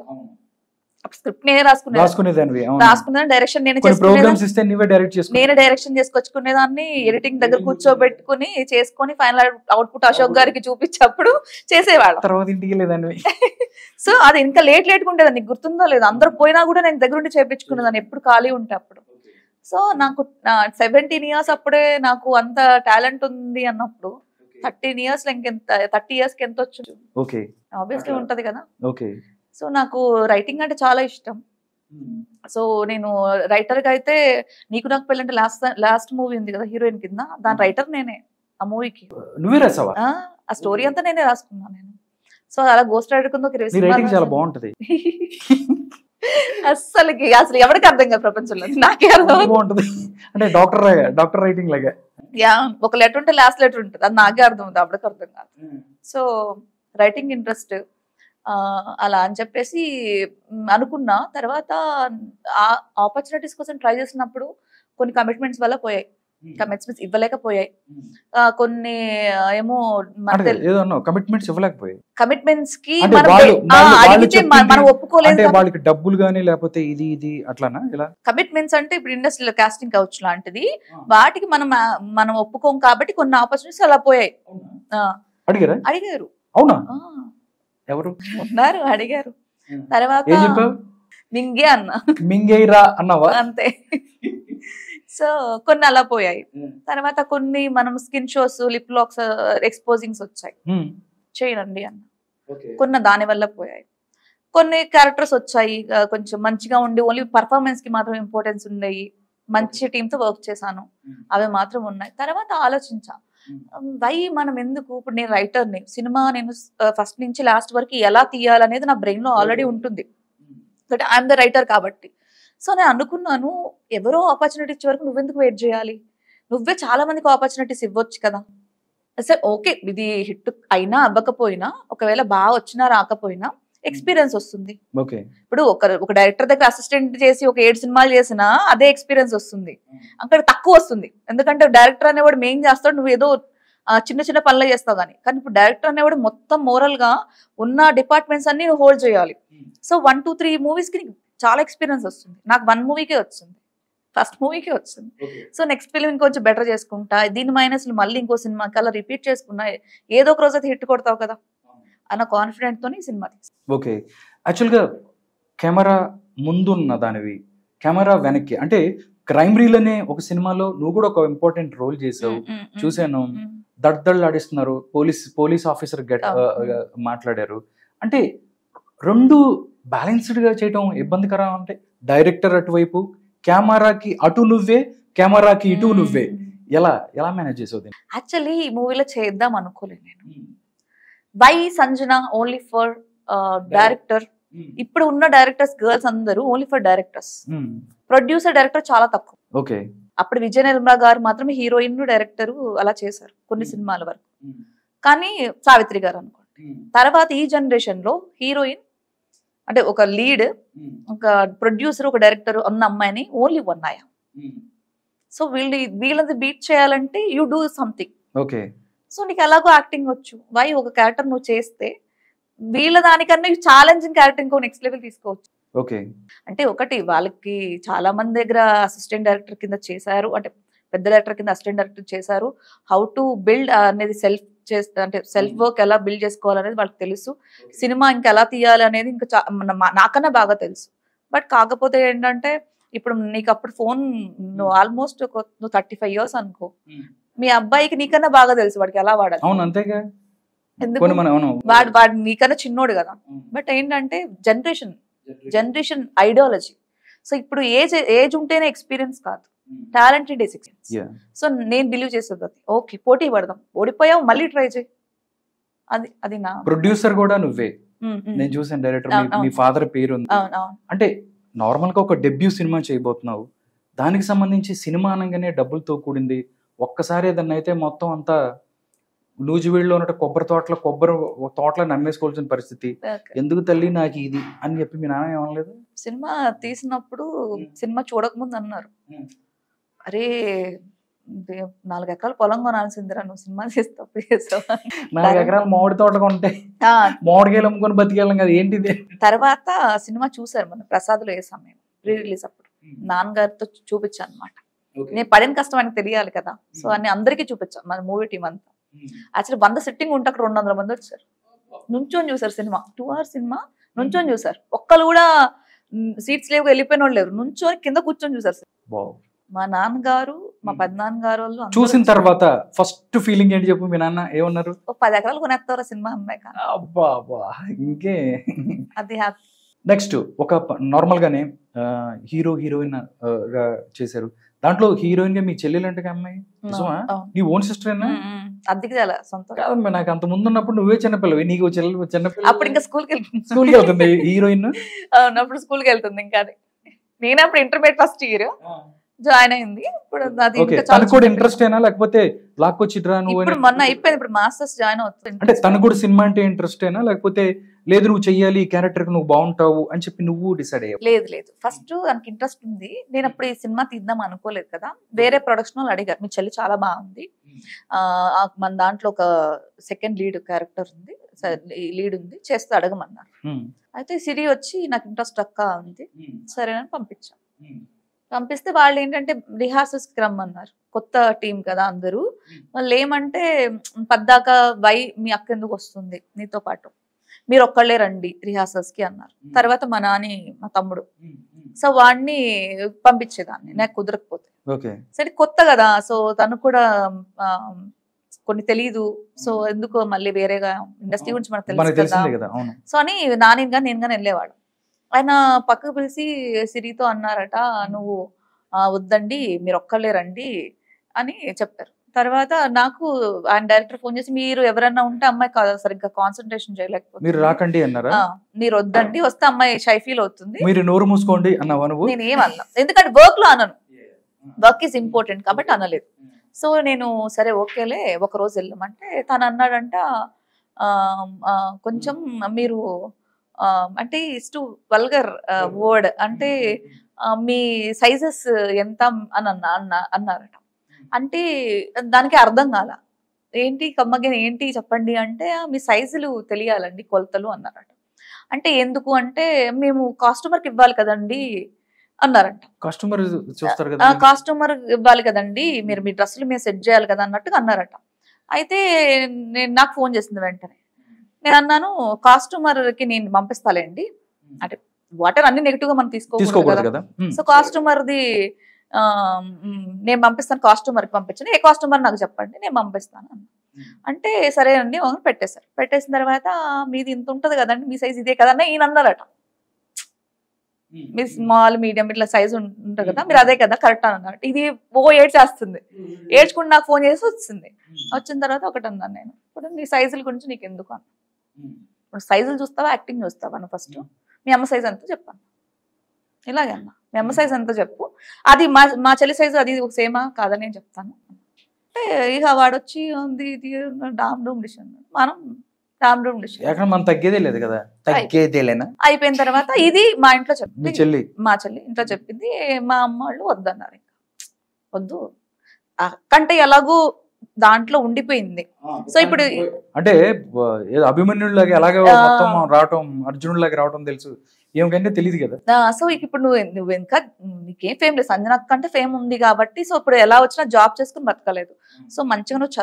B: స్క్రిప్ట్ నేనే రాసుకునేదాన్ని, డైరెక్షన్ నేనే డైరెక్షన్ చేసుకొచ్చుకునేదాన్ని, ఎడిటింగ్ దగ్గర కూర్చోబెట్టుకుని చేసుకుని ఫైనల్ అవుట్పుట్ అశోక్ గారికి చూపించేప్పుడు చేసేవాళ్ళం. సో అది ఇంకా లేట్గా ఉండేదాన్ని, నీకు గుర్తుందో లేదు. అందరూ పోయినా కూడా నేను దగ్గరుండి చేయించుకునేదాన్ని ఎప్పుడు ఖాళీ ఉంటే అప్పుడు. సో నాకు 17 years అప్పుడే నాకు అంత టాలెంట్ ఉంది అన్నప్పుడు 13 years ఇంకెంత, 30 years కి ఎంత వచ్చు, ఆబ్వియస్లీ ఉంటది కదా. సో నాకు రైటింగ్ అంటే చాలా ఇష్టం. సో నేను రైటర్ గా అయితే నీకు నాకు పెళ్ళంటే లాస్ట్ మూవీ ఉంది కదా హీరోయిన్ కింద, దాని రైటర్ నేనే. ఆ మూవీకి
A: నువ్వే రాసావా?
B: ఆ స్టోరీ అంతా నేనే రాసుకున్నాను నేను. సో అలా గోస్ట్ రైటర్ కింద
A: చాలా బాగుంటది.
B: అసలు ఎవరికి అర్థం కాదు ప్రపంచంలో, నాకే అర్థం
A: బాగుంటది. అంటే డాక్టర్ రైటింగ్ లాగా,
B: ఒక లెటర్ ఉంటే లాస్ట్ లెటర్ ఉంటుంది, అది నాకే అర్థం ఉంది, అప్పటికి అర్థం కాదు. సో రైటింగ్ ఇంట్రెస్ట్ అలా అని చెప్పేసి అనుకున్నా. తర్వాత ఆపర్చునిటీస్ కోసం ట్రై చేసినప్పుడు కొన్ని కమిట్మెంట్స్ వల్ల పోయాయి. కమిట్మెంట్స్ ఇవ్వలేకపోయాయి. కొన్ని ఏమో
A: కమిట్మెంట్స్ ఇవ్వలేకపోయాయి.
B: కమిట్మెంట్స్ కి
A: అంటే
B: మనం
A: వాళ్ళు- వాళ్ళు
B: అడిగితే
A: చెప్పింది
B: మనం ఒప్పుకోలేదు.
A: అంటే వాళ్ళకి డబ్బులు గానీ లేకపోతే ఇది అట్లానా ఇలా?
B: కమిట్మెంట్స్ అంటే ఇప్పుడు ఇండస్ట్రీలో కాస్టింగ్ కౌచ్ లాంటిది, వాటికి మనం ఒప్పుకోం కాబట్టి కొన్ని ఆపర్చునిటీస్ అలా పోయాయి. అడిగారు.
A: అవునా?
B: ఆ,
A: ఎవరు
B: ఉన్నారు, అడిగారు. తర్వాత
A: ఏం చెప్పావు?
B: మింగే అన్న,
A: మింగేరా అన్నావా?
B: అంతే. సో కొన్ని అలా పోయాయి. తర్వాత కొన్ని మనం skin shows, lip lakhs, exposings వచ్చాయి, చేయనండి అన్న. కొన్ని దాని వల్ల పోయాయి. కొన్ని క్యారెక్టర్స్ వచ్చాయి కొంచెం మంచిగా ఉండి ఓన్లీ పర్ఫార్మెన్స్ కి మాత్రం ఇంపార్టెన్స్ ఉండేవి, మంచి టీమ్ తో వర్క్ చేశాను, అవి మాత్రం ఉన్నాయి. తర్వాత ఆలోచించా, వై మనం ఎందుకు, ఇప్పుడు నేను రైటర్ని, సినిమా నేను ఫస్ట్ నుంచి లాస్ట్ వరకు ఎలా తీయాలనేది నా బ్రెయిన్ లో ఆల్రెడీ ఉంటుంది, బట్ ఐఎమ్ ద రైటర్ కాబట్టి. సో నేను అనుకున్నాను, ఎవరో ఆపర్చునిటీ ఇచ్చే వరకు నువ్వెందుకు వెయిట్ చేయాలి, నువ్వే చాలా మందికి ఆపర్చునిటీస్ ఇవ్వచ్చు కదా. సరే ఓకే, ఇది హిట్ అయినా అవ్వకపోయినా, ఒకవేళ బాగా వచ్చినా రాకపోయినా ఎక్స్పీరియన్స్ వస్తుంది. ఇప్పుడు ఒక డైరెక్టర్ దగ్గర అసిస్టెంట్ చేసి ఒక 7 సినిమాలు చేసినా అదే ఎక్స్పీరియన్స్ వస్తుంది, అక్కడ తక్కువ వస్తుంది. ఎందుకంటే డైరెక్టర్ అనేవాడు మెయిన్ చేస్తాడు, నువ్వు ఏదో చిన్న చిన్న పనులు చేస్తావు కానీ ఇప్పుడు డైరెక్టర్ అనేవాడు మొత్తం మోరల్ గా ఉన్న డిపార్ట్మెంట్స్ అన్ని నువ్వు హోల్డ్ చేయాలి. సో 1, 2, 3 మూవీస్ కి చాలా ఎక్స్పీరియన్స్ వస్తుంది. నాకు 1 మూవీకే వచ్చింది, ఫస్ట్ మూవీకే వచ్చింది. సో నెక్స్ట్ ఫిల్మ్ ఇంకొంచెం బెటర్ చేసుకుంటా, దీని మైనస్ మళ్ళీ ఇంకో సినిమాకి అలా రిపీట్ చేసుకున్నా, ఏదో ఒక రోజు అయితే హిట్ కొడతావు కదా అన్న కాన్ఫిడెంట్ తోని సినిమా తీసి.
A: ఓకే, యాక్చువల్గా కెమెరా ముందున్న దానివి, కెమెరా వెనక్కి, అంటే క్రైమ్ రీల్ అనే ఒక సినిమాలో నువ్వు కూడా ఒక ఇంపార్టెంట్ రోల్ చేసావు, చూసాను. దడ్దళ్ళాడిస్తున్నారు, పోలీస్ ఆఫీసర్ మాట్లాడారు. అంటే రెండు బ్యాలెన్స్డ్ గా చేయటం ఇబ్బందికరం. అంటే డైరెక్టర్ అటువైపు, కెమెరాకి అటు నువ్వే, కెమెరాకి ఇటు నువ్వే, ఎలా మేనేజ్ చేసావు?
B: యాక్చువల్లీ ఈ మూవీలో చేద్దాం అనుకోలేదు నేను. Why Sanjana only for director, ఇప్పుడు ఉన్న డైరెక్టర్స్ గర్ల్స్ అందరూ only for directors, producer director చాలా తక్కువ.
A: ఓకే,
B: అప్పుడు విజయ నిర్మల గారు మాత్రమే హీరోయిన్ డైరెక్టర్ అలా చేశారు కొన్ని సినిమాల వరకు, కానీ సావిత్రి గారు అనుకోండి. తర్వాత ఈ జనరేషన్ లో హీరోయిన్ అంటే ఒక లీడ్, ఒక ప్రొడ్యూసర్, ఒక డైరెక్టర్ ఉన్న అమ్మాయిని ఓన్లీ ఉన్నాయా. సో వీళ్ళది బీట్ చేయాలంటే you do something.
A: Okay,
B: so నీకు ఎలాగో యాక్టింగ్ వచ్చు, వై ఒక క్యారెక్టర్ నువ్వు చేస్తే వీళ్ళ దానికన్నా ఛాలెంజింగ్ క్యారెక్టర్ ఇంకో నెక్స్ట్ లెవెల్ తీసుకోవచ్చు.
A: ఓకే, అంటే
B: ఒకటి వాళ్ళకి చాలా మంది దగ్గర అసిస్టెంట్ డైరెక్టర్ కింద చేశారు, అంటే పెద్ద డైరెక్టర్ కింద అసిస్టెంట్ డైరెక్టర్ చేశారు. హౌ టు బిల్డ్ అనేది అంటే సెల్ఫ్ వర్క్ ఎలా బిల్డ్ చేసుకోవాలనేది వాళ్ళకి తెలుసు. సినిమా ఇంకా ఎలా తీయాలి అనేది ఇంకా నాకన్నా బాగా తెలుసు. బట్ కాకపోతే ఏంటంటే ఇప్పుడు నీకు అప్పుడు ఫోన్ నువ్వు ఆల్మోస్ట్ నువ్వు 35 years అనుకో, మీ అబ్బాయికి నీకన్నా బాగా తెలుసు వాడికి ఎలా వాడాలి.
A: అవును, అంతేగా.
B: ఎందుకు వాడు నీకన్నా చిన్నోడు కదా. బట్ ఏంటంటే జనరేషన్ ఐడియాలజీ. సో ఇప్పుడు ఏజ్ ఉంటేనే ఎక్స్పీరియన్స్ కాదు, టాలెంటెడ్ ఎక్స్పీరియన్స్. సో నేను బిలీవ్ చేసేది అది. ఓకే, పోటీ పడదాం, ఓడిపోయావు మళ్ళీ ట్రై చేయి. అది నా
A: ప్రొడ్యూసర్ కూడా నువ్వే. నేను చూసాను డైరెక్టర్, మీ ఫాదర్ పేరు ఉంది. అంటే నార్మల్ గా ఒక డెబ్యూ సినిమా చేయబోతున్నావు, దానికి సంబంధించి సినిమా అనగానే డబ్బులతో కూడింది. ఒక్కసారి ఏదన్నా అయితే మొత్తం అంతా నూజివీడులో ఉన్న కొబ్బరి తోటలో నమ్మేసుకోవాల్సిన పరిస్థితి. ఎందుకు తల్లి నాకు ఇది అని చెప్పి మీ నాన్న ఏమనలేదు?
B: సినిమా తీసినప్పుడు సినిమా చూడకముందు అన్నారు, అరే 4 ఎకరాల పొలం కొనాల్సిందిరా, నువ్వు సినిమా చేస్తావు.
A: 4 ఎకరాలు మామిడి తోట కొంటే మామిడికాయలు అమ్ముకొని బతికేళ్ళం కదా, ఏంటిది?
B: తర్వాత సినిమా చూసారు మన ప్రసాద్లో ఏ సమయం ప్రీ రిలీజ్ అప్పుడు, నాన్నగారితో చూపించాను అనమాట. నేను పడిన కష్టం ఆయనకు తెలియాలి కదా, సో అన్ని అందరికీ చూపించాను మన మూవీ టీం అంతా. యాక్చువల్లీ 100 సిట్టింగ్ ఉంటే అక్కడ 200 మంది వచ్చారు, నుంచొని చూసారు సినిమా. 2 hours సినిమా నుంచొని చూసారు. ఒక్కరు కూడా సీట్స్ లేవు, వెళ్ళిపోయిన వాళ్ళు లేరు, నుంచొని కింద కూర్చొని చూసారు. మా నాన్నగారు, మా పెద్దనాన్నగారు వాళ్ళు
A: చూసిన తర్వాత ఫస్ట్ ఫీలింగ్ ఏంటి చెప్పు? మీ నాన్న ఏమన్నారు?
B: 10 ఎకరాలు కొనేస్తారా సినిమా అమ్మాయి కానీ.
A: ఇంకే
B: అది
A: నెక్స్ట్ ఒక నార్మల్ గానే హీరోయిన్ గా చేశారు. దాంట్లో హీరోయిన్ గా మీ చెల్లెలు అంటే అమ్మాయి నీ ఓన్ సిస్టరేనా?
B: అద్దెకి సొంత
A: కాదమ్మా, నాకు అంత ముందు ఉన్నప్పుడు నువ్వే చిన్నపిల్లవి, నీకు చిన్నపిల్ల
B: అప్పుడు ఇంకా స్కూల్కి
A: వెళ్తుంది హీరోయిన్.
B: అవునప్పుడు స్కూల్కి వెళ్తుంది. ఇంకా నేను అప్పుడు ఇంటర్మీడియట్ ఫస్ట్ ఇయర్ జాయిన్ అయింది.
A: ఇప్పుడు కూడా ఇంట్రెస్ట్ అయినా లేకపోతే లాక్కొచ్చిట్రా నువ్వు?
B: మొన్న అయిపోయింది, ఇప్పుడు మాస్టర్స్ జాయిన్ అవుతుంది.
A: అంటే తను కూడా సినిమా అంటే ఇంట్రెస్ట్ అయినా లేకపోతే లేదు నువ్వు చెయ్యాలి ఈ క్యారెక్టర్ నువ్వు బాగుంటావు అని చెప్పి నువ్వు డిసైడ్ అయ్యావు?
B: లేదు లేదు, ఫస్ట్ నాకు ఇంట్రెస్ట్ ఉంది. నేను అప్పుడు ఈ సినిమా తీద్దాం అనుకోలేదు కదా. వేరే ప్రొడక్షన్ వాళ్ళు అడిగారు, మీ చెల్లి చాలా బాగుంది, మన దాంట్లో ఒక సెకండ్ లీడ్ క్యారెక్టర్ ఉంది, లీడ్ ఉంది, చేస్తే అడగమన్నారు. అయితే సిరి వచ్చి నాకు ఇంట్రెస్ట్ అక్క ఉంది, సరేనని పంపించాం. పంపిస్తే వాళ్ళు ఏంటంటే రిహార్సల్స్కి రమ్మన్నారు, కొత్త టీం కదా అందరూ. వాళ్ళు ఏమంటే పద్దాక వై మీ అక్క ఎందుకు వస్తుంది నీతో పాటు, మీరు ఒక్కళ్ళే రండి రిహార్సల్స్ కి అన్నారు. తర్వాత మా నాని మా తమ్ముడు, సో వాడిని పంపించేదాన్ని నాకు కుదరకపోతే. సరే కొత్త కదా, సో తను కూడా కొన్ని తెలీదు, సో ఎందుకు మళ్ళీ వేరేగా ఇండస్ట్రీ గురించి మనకు తెలుసు కదా, సో అని నాని గాని నేను గాని వెళ్ళేవాడు. ఆయన పక్కకు పిలిచి సిరితో అన్నారట, నువ్వు వద్దండి మీరు ఒక్కళ్ళే రండి అని చెప్పారు. తర్వాత నాకు ఆయన డైరెక్టర్ ఫోన్ చేసి, మీరు ఎవరన్నా ఉంటే అమ్మాయి సరిగ్గా కాన్సన్ట్రేషన్ చేయలేకపోతే
A: మీరు రాకండి అన్నారా?
B: మీరు వద్దండి, వస్తే అమ్మాయి షై ఫీల్ అవుతుంది,
A: మీరు నోరు మూసుకోండి అన్నావా నువ్వు?
B: నేను ఏమన్నా, ఎందుకంటే వర్క్ లో అనను, వర్క్ ఈజ్ ఇంపార్టెంట్ కాబట్టి అనలేదు. సో నేను సరే ఓకేలే ఒక రోజు వెళ్ళమంటే తను అన్నాడంట, కొంచెం మీరు అంటే ఇస్ టు వల్గర్ వర్డ్, అంటే మీ సైజెస్ ఎంత అని అన్నారట. అంటే దానికి అర్థం కాల, ఏంటి కమ్మగిన ఏంటి చెప్పండి అంటే, మీ సైజులు తెలియాలండి కొలతలు అన్నారట. అంటే ఎందుకు అంటే, మేము కాస్ట్యూమర్కి ఇవ్వాలి కదండి అన్నారంట.
A: కస్టమర్ చూస్తారు కదా,
B: కాస్ట్యూమర్ ఇవ్వాలి కదండి, మీరు మీ డ్రెస్సులు మేము సెట్ చేయాలి కదా అన్నట్టుగా అన్నారట. అయితే నాకు ఫోన్ చేసింది వెంటనే. నేను అన్నాను, కాస్ట్యూమర్ కి నేను పంపిస్తాలేండి, అంటే వాటర్ అన్ని నెగిటివ్ గా మనం తీసుకోకూడదు కదా, సో కాస్ట్యూమర్ది నేను పంపిస్తాను, కాస్ట్యూమర్కి పంపించండి, ఏ కాస్ట్యూమర్ నాకు చెప్పండి నేను పంపిస్తాను అన్న. అంటే సరే అండి పెట్టేశారు. పెట్టేసిన తర్వాత మీది ఇంత ఉంటది కదండి, మీ సైజ్ ఇదే కదన్నా ఈయన అన్నారట. మీరు స్మాల్ మీడియం ఇట్లా సైజ్ ఉంటుంది కదా, మీరు అదే కదా కరెక్ట్ అని అన్నట్టు. ఇది ఏడ్చేస్తుంది, ఏడ్చుకుంటూ నాకు ఫోన్ చేసి వచ్చింది. వచ్చిన తర్వాత ఒకటి అన్నాను నేను, ఇప్పుడు నీ సైజుల గురించి నీకు ఎందుకు అన్న, ఇప్పుడు సైజులు చూస్తావా యాక్టింగ్ చూస్తావా అని ఫస్ట్ మీ అమ్మ సైజ్ అంతా చెప్పాను. ఇలాగే అన్న, మీ అమ్మ సైజ్ అంతా చెప్పు, అది మా చెల్లి సైజు అది సేమా కాదని నేను చెప్తాను అంటే, ఇక వాడొచ్చి ఉంది ఇది డామ్ డూమ్ డిష్ అన్నాడు. మనం డామ్ డూమ్ డిష్
A: మనం తగ్గేదే లేదు కదా, తగ్గేదేలేనా.
B: అయిపోయిన తర్వాత ఇది మా ఇంట్లో చెప్పింది, మా చెల్లి ఇంట్లో చెప్పింది, మా అమ్మ వాళ్ళు వద్దన్నారు, ఇంకా వద్దు కంటే ఎలాగూ దాంట్లో ఉండిపోయింది. సో ఇప్పుడు
A: అంటే అభిమన్యుడిలాగా ఎలాగో మొత్తం రావటం, అర్జునుడిలాగా రావటం తెలుసు, ఏమిటంటే తెలియదు కదా.
B: సో ఇప్పుడు నువ్వు ఇంకా నీకేం ఫేమ్ లేదు, సంజన కంటే ఫేమ్ ఉంది కాబట్టి, సో ఇప్పుడు ఎలా వచ్చినా జాబ్ చేసుకుని బతకలేదు. సో మంచిగా నువ్వు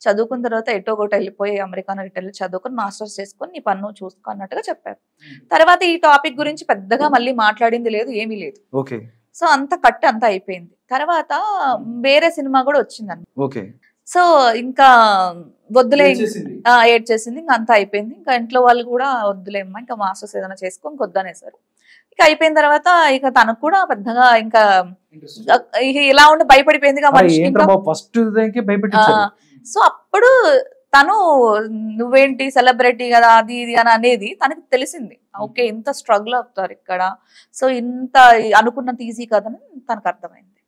B: చదువుకున్న తర్వాత ఎటో ఒకటి వెళ్ళిపోయి అమెరికాలో వెళ్ళి చదువుకొని మాస్టర్స్ చేసుకొని నీ పన్ను చూసుకో అన్నట్టుగా చెప్పారు. తర్వాత ఈ టాపిక్ గురించి పెద్దగా మళ్ళీ మాట్లాడింది లేదు, ఏమీ లేదు.
A: ఓకే.
B: సో అంత కట్ అంతా అయిపోయింది. తర్వాత వేరే సినిమా కూడా వచ్చిందండి.
A: ఓకే.
B: సో ఇంకా వద్దులే, ఏడ్చేసింది, ఇంకా అంతా అయిపోయింది. ఇంకా ఇంట్లో వాళ్ళు కూడా వద్దులేమ్మా ఇంకా మాస్టర్స్ ఏదైనా చేసుకొని వద్దనేసారు. ఇక అయిపోయిన తర్వాత ఇక తనకు కూడా పెద్దగా ఇంకా ఇలా ఉండి భయపడిపోయింది. సో అప్పుడు తను నువ్వేంటి సెలబ్రిటీ కదా అది ఇది అని అనేది తనకి తెలిసింది. ఓకే ఇంత స్ట్రగుల్ అవుతారు ఇక్కడ, సో ఇంత అనుకున్నంత ఈజీ కదని తనకు అర్థమైంది.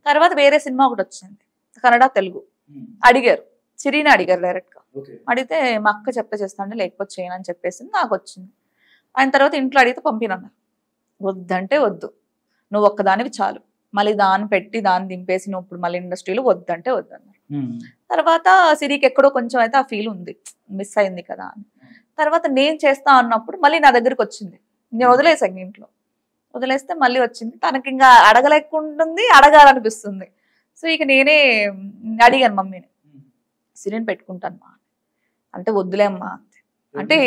B: తర్వాత వేరే సినిమా ఒకటి వచ్చింది, కన్నడ తెలుగు. అడిగారు, సిరిని అడిగారు డైరెక్ట్ గా. అడిగితే మా అక్క చెప్తే చేస్తాండి లేకపోతే చేయను అని చెప్పేసింది. నాకు వచ్చింది. ఆయన తర్వాత ఇంట్లో అడిగితే పంపినన్నారు. వద్దంటే వద్దు, నువ్వు ఒక్కదానివి చాలు, మళ్ళీ దాన్ని పెట్టి దాన్ని దింపేసి నువ్వు ఇప్పుడు మళ్ళీ ఇండస్ట్రీలో వద్దంటే వద్దన్నారు. తర్వాత సిరికి ఎక్కడో కొంచెం అయితే ఆ ఫీల్ ఉంది, మిస్ అయింది కదా అని. తర్వాత నేను చేస్తా అన్నప్పుడు మళ్ళీ నా దగ్గరికి వచ్చింది. నేను వదిలేసాను ఇంట్లో, వదిలేస్తే మళ్ళీ వచ్చింది. తనకి ఇంకా అడగలేకుంటుంది, అడగాలనిపిస్తుంది. సో ఇక నేనే అడిగాను మమ్మీని, సిరిని పెట్టుకుంటాను మా అంటే వద్దులే అమ్మా అంటే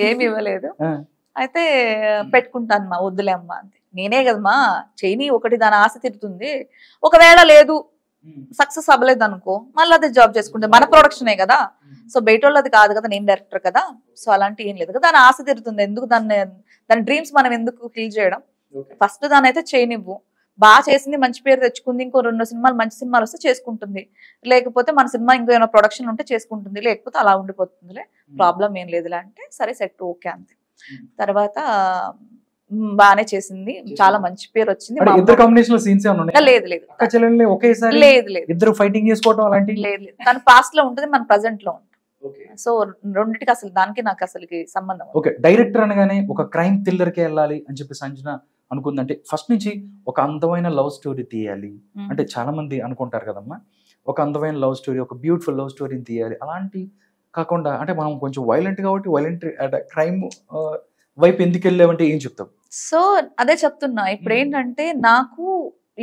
B: ఏమి ఇవ్వలేదు. అయితే పెట్టుకుంటాను మా వద్దులే అమ్మా అంతే. నేనే కదమ్మా చేయని, ఒకటి దాని ఆశ తిరుగుతుంది, ఒకవేళ లేదు సక్సెస్ అవ్వలేదు అనుకో మళ్ళీ అదే జాబ్ చేసుకుంటే మన ప్రొడక్షనే కదా, సో బయట వాళ్ళది కాదు కదా, నేను డైరెక్టర్ కదా, సో అలాంటి ఏం లేదు కదా. దాని ఆశ తిరుగుతుంది, ఎందుకు దాని డ్రీమ్స్ మనం ఎందుకు కిల్ చేయడం. ఫస్ట్ దాని అయితే చేయనివ్వు, బాగా చేసింది, మంచి పేరు తెచ్చుకుంది, ఇంకో 2 సినిమాలు మంచి సినిమాలు వస్తే చేసుకుంటుంది, లేకపోతే మన సినిమా ఇంకో ఏమైనా ప్రొడక్షన్ ఉంటే చేసుకుంటుంది, లేకపోతే అలా ఉండిపోతుందిలే, ప్రాబ్లం ఏం లేదులే అంటే సరే సెట్ ఓకే అంతే. తర్వాత బానే చేసింది, చాలా మంచి పేరు వచ్చింది. లేదు లేదు లేదు లేదు, తన పాస్ట్ లో ఉంటుంది, మన ప్రజెంట్ లో ఉంటుంది. సో రెండింటికి అసలు దానికి నాకు అసలుకి సంబంధం ఉండదు.
A: ఓకే, డైరెక్టర్ అనగానే ఒక క్రైమ్ థ్రిల్లర్కే వెళ్ళాలి అని చెప్పి సంజన అనుకుందంటే ఫస్ట్ నుంచి ఒక అందమైన లవ్ స్టోరీ తీయాలి అంటే చాలా మంది అనుకుంటారు కదమ్మా, ఒక అందమైన లవ్ స్టోరీ, ఒక బ్యూటిఫుల్ లవ్ స్టోరీని తీయాలి, అలాంటి కాకుండా అంటే మనం కొంచెం వైలెంట్ కాబట్టి వైలెంట్ క్రైమ్ వైపు ఎందుకు వెళ్ళామంటే ఏం చెప్తాం?
B: సో అదే చెప్తున్నా, ఇప్పుడు ఏంటంటే నాకు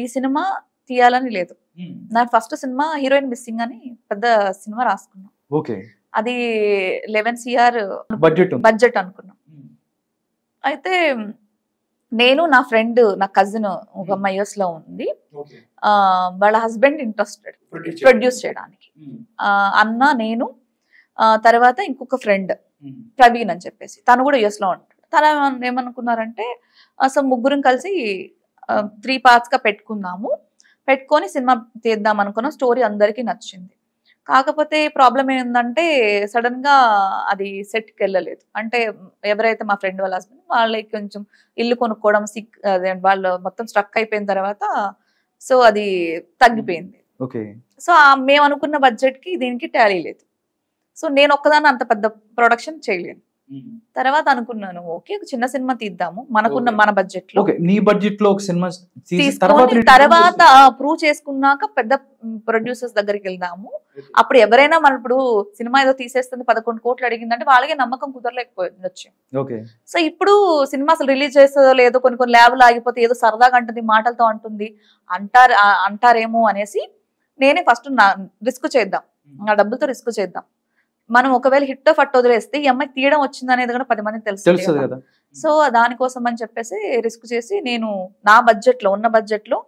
B: ఈ సినిమా తీయాలని లేదు. నా ఫస్ట్ సినిమా హీరోయిన్ మిస్సింగ్ అని పెద్ద సినిమా రాసుకున్నాం.
A: ఓకే,
B: అది 11 CR బడ్జెట్ అనుకున్నాం. అయితే నేను నా ఫ్రెండ్, నా కజిన్ ఒక అమ్మాయి US లో ఉంది, వాళ్ళ హస్బెండ్ ఇంట్రెస్టెడ్ ప్రొడ్యూస్ చేయడానికి. అన్న, నేను, తర్వాత ఇంకొక ఫ్రెండ్ ప్రవీణ్ అని చెప్పేసి, తను కూడా US లో ఉంటాడు. తను ఏమనుకున్నారంటే అసలు ముగ్గురం కలిసి 3 parts గా పెట్టుకొని సినిమా తీద్దాం అనుకున్న. స్టోరీ అందరికీ నచ్చింది. కాకపోతే ప్రాబ్లం ఏంటంటే సడన్ గా అది సెట్కి వెళ్ళలేదు. అంటే ఎవరైతే మా ఫ్రెండ్ వాళ్ళ హస్బెండ్, వాళ్ళకి కొంచెం ఇల్లు కొనుక్కోవడం, వాళ్ళు మొత్తం స్ట్రక్ అయిపోయిన తర్వాత సో అది తగ్గిపోయింది. సో మేము అనుకున్న బడ్జెట్ కి దీనికి టాలీ లేదు. సో నేను ఒక్కదాన్ని అంత పెద్ద ప్రొడక్షన్ చేయలేను. తర్వాత అనుకున్నాను, ఓకే ఒక చిన్న సినిమా తీద్దాము మనకున్న మన బడ్జెట్ లో.
A: నీ బడ్జెట్ లో ఒక సినిమా
B: తర్వాత ప్రూవ్ చేసుకున్నాక పెద్ద ప్రొడ్యూసర్స్ దగ్గరికి వెళ్దాము. అప్పుడు ఎవరైనా మన ఇప్పుడు సినిమా ఏదో తీసేస్తుంది 11 కోట్లు అడిగిందంటే వాళ్ళకి నమ్మకం కుదరలేకపోవచ్చు. సో ఇప్పుడు సినిమా అసలు రిలీజ్ చేస్తుందో లేదో, కొన్ని ల్యాబ్లు ఆగిపోతే ఏదో సరదాగా అంటుంది, మాటలతో అంటుంది అంటారేమో అనేసి నేనే ఫస్ట్ రిస్క్ చేద్దాం, నా డబ్బులతో రిస్క్ చేద్దాం. మనం ఒకవేళ హిట్ ఫట్ వదిలేస్తే ఈ అమ్మాయి తీయడం వచ్చింది అనేది కూడా 10 మందికి తెలుసు కదా. సో దానికోసం అని చెప్పేసి రిస్క్ చేసి నేను నా ఉన్న బడ్జెట్ లో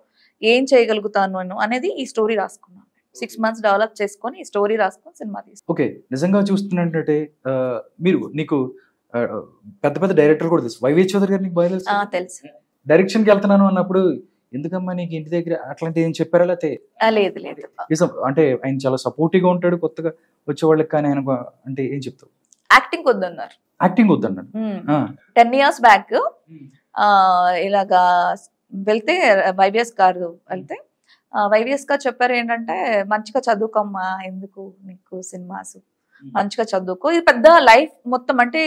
B: ఏం చేయగలుగుతాను అనేది ఈ స్టోరీ రాసుకున్నాను. 6 months డెవలప్ చేసుకొని ఈ స్టోరీ రాసుకొని సినిమా తీసుకున్నాను.
A: ఓకే, నిజంగా చూస్తున్నట్టే నీకు పెద్ద పెద్ద డైరెక్టర్ కూడా తెలుసు, వైవి చౌదరి గారు నీకు బాగా
B: తెలుసు.
A: డైరెక్షన్ కి వెళ్తున్నాను అన్నప్పుడు ఎందుకమ్మా నీకు ఇంటి దగ్గర అట్లాంటి ఏం చెప్పారా?
B: లేదు
A: అంటే ఆయన చాలా సపోర్టివ్ గా ఉంటాడు కొత్తగా వచ్చే వాళ్ళకి, కానీ ఆయన అంటే ఏం చెప్తావు?
B: యాక్టింగ్ వద్దన్నారు.
A: 10
B: years బ్యాక్ ఇలాగా వెళ్తే వైవిఎస్ గారు వెళ్తే వైవిఎస్ గారు చెప్పారు ఏంటంటే, మంచిగా చదువుకోమ్మా, ఎందుకు నీకు సినిమాస్, మంచిగా చదువుకో, ఇది పెద్ద లైఫ్ మొత్తం అంటే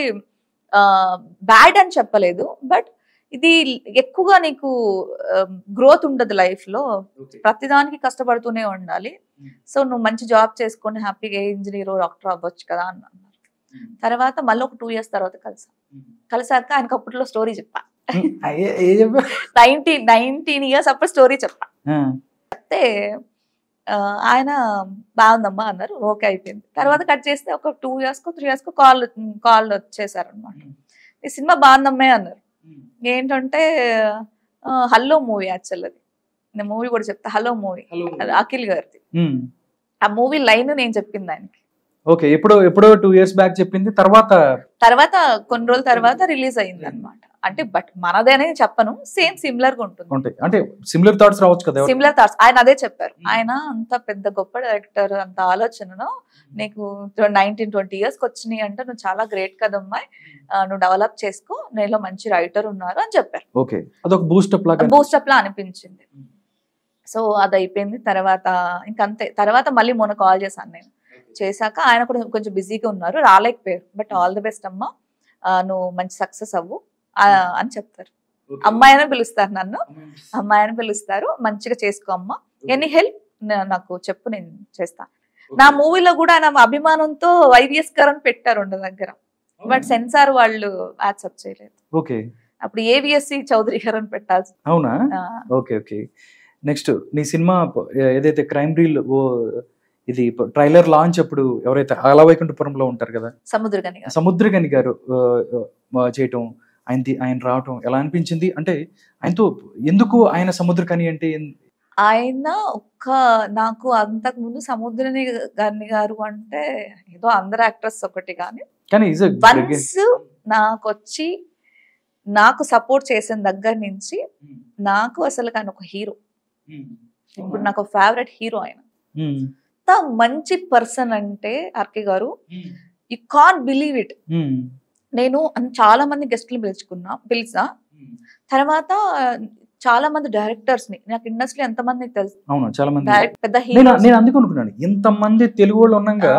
B: బ్యాడ్ అని చెప్పలేదు, బట్ ఇది ఎక్కువగా నీకు గ్రోత్ ఉండదు లైఫ్ లో, ప్రతిదానికి కష్టపడుతూనే ఉండాలి. సో నువ్వు మంచి జాబ్ చేసుకొని హ్యాపీగా ఇంజనీర్ డాక్టర్ అవ్వచ్చు కదా అని అన్నారు. తర్వాత మళ్ళీ ఒక 2 years తర్వాత కలిసాక ఆయనకు అప్పట్లో స్టోరీ చెప్పా. 19 years అప్పుడు స్టోరీ చెప్పా. చెప్తే ఆయన బాగుందమ్మా అన్నారు. ఓకే అయిపోయింది. తర్వాత కట్ చేస్తే ఒక 2 years 3 years కాల్ వచ్చేసారు అనమాట. ఈ సినిమా బాగుందమ్మే అన్నారు. ఏంటంటే హలో మూవీ, యాక్చువల్ అది నేను మూవీ కూడా చెప్తా. హలో మూవీ అఖిల్ గారిది. ఆ మూవీ లైన్ నేను చెప్పింది ఆయనకి.
A: ఓకే, ఎప్పుడో 2 years బ్యాక్ చెప్పింది. తర్వాత
B: కొన్ని రోజుల తర్వాత రిలీజ్ అయింది అనమాట. అంటే బట్ మనదేనే చెప్పను, సేమ్ సిమిలర్ గా ఉంటుంది.
A: అంటే సిమిలర్ థాట్స్ రావచ్చు కదా.
B: సిమిలర్ థాట్స్ ఆయన అదే చెప్పారు. ఆయన అంత పెద్ద గొప్ప డైరెక్టర్, అంత ఆలోచనను నీకు 19-20 years వచ్చినాయి అంటే నువ్వు చాలా గ్రేట్ కదమ్మా, నువ్వు డెవలప్ చేసుకో, నీలో మంచి రైటర్ ఉన్నారు అని చెప్పారు.
A: ఓకే, అదొక బూస్టప్ లా అనిపించింది. సో అది అయిపోయింది. తర్వాత ఇంకంతే. తర్వాత మళ్ళీ మొన్న కాల్ చేశాను నేను. చేశాక ఆయన కూడా కొంచెం బిజీగా ఉన్నారు, రాలేకపోయారు. బట్ ఆల్ ది బెస్ట్ అమ్మా, నువ్వు మంచి సక్సెస్ అవ్వు అని చెప్తారు. అమ్మాయి అని పిలుస్తారు నన్ను, అమ్మాయి అని పిలుస్తారు. మంచిగా చేసుకో అమ్మా, ఎనీ హెల్ప్ నాకు చెప్పు, నేను చేస్తాను. నా మూవీలో కూడా ఆయన అభిమానంతో వైవిఎస్ గారు అని పెట్టారు ఉండ దగ్గర, బట్ సెన్సార్ వాళ్ళు యాక్సెప్ట్ చేయలేదు. ఓకే,
B: అప్పుడు ఏవిఎస్సి చౌదరి గారు అని పెట్టాల్సి.
A: అవునా? Okay okay. నెక్స్ట్ నీ సినిమా ఏదైతే క్రైమ్ రీల్ ఇది ట్రైలర్ లాంచ్ అప్పుడు ఎవరైతే ఆలవైకుంఠపురంలో ఉంటారు కదా, సముద్రగని గారు చేయటం, ఆయన రావటం ఎలా అనిపించింది? అంటే ఆయనతో ఎందుకు ఆయన సముద్రకని అంటే
B: ఆయన నాకు అంతకు ముందు సముద్రని గారు అంటే ఏదో అందరు యాక్టర్స్ ఒకటి, కానీ వన్స్ నాకు వచ్చి నాకు సపోర్ట్ చేసిన దగ్గర నుంచి నాకు అసలు ఆయన ఒక హీరో. ఇప్పుడు నాకు ఫేవరెట్ హీరో ఆయన. మంచి పర్సన్ అంటే ఆర్కే గారు, యు కాంట్ బిలీవ్ ఇట్. నేను చాలా మంది గెస్టులు పిలిచా, తర్వాత చాలా మంది డైరెక్టర్స్ ని, నాకు ఇండస్ట్రీ ఎంత మంది తెలుసు,
A: అవును చాలా మంది.
B: పెద్ద
A: నేను అందుకు అనుకున్నాను ఇంతమంది తెలుగు వాళ్ళు ఉన్నాగా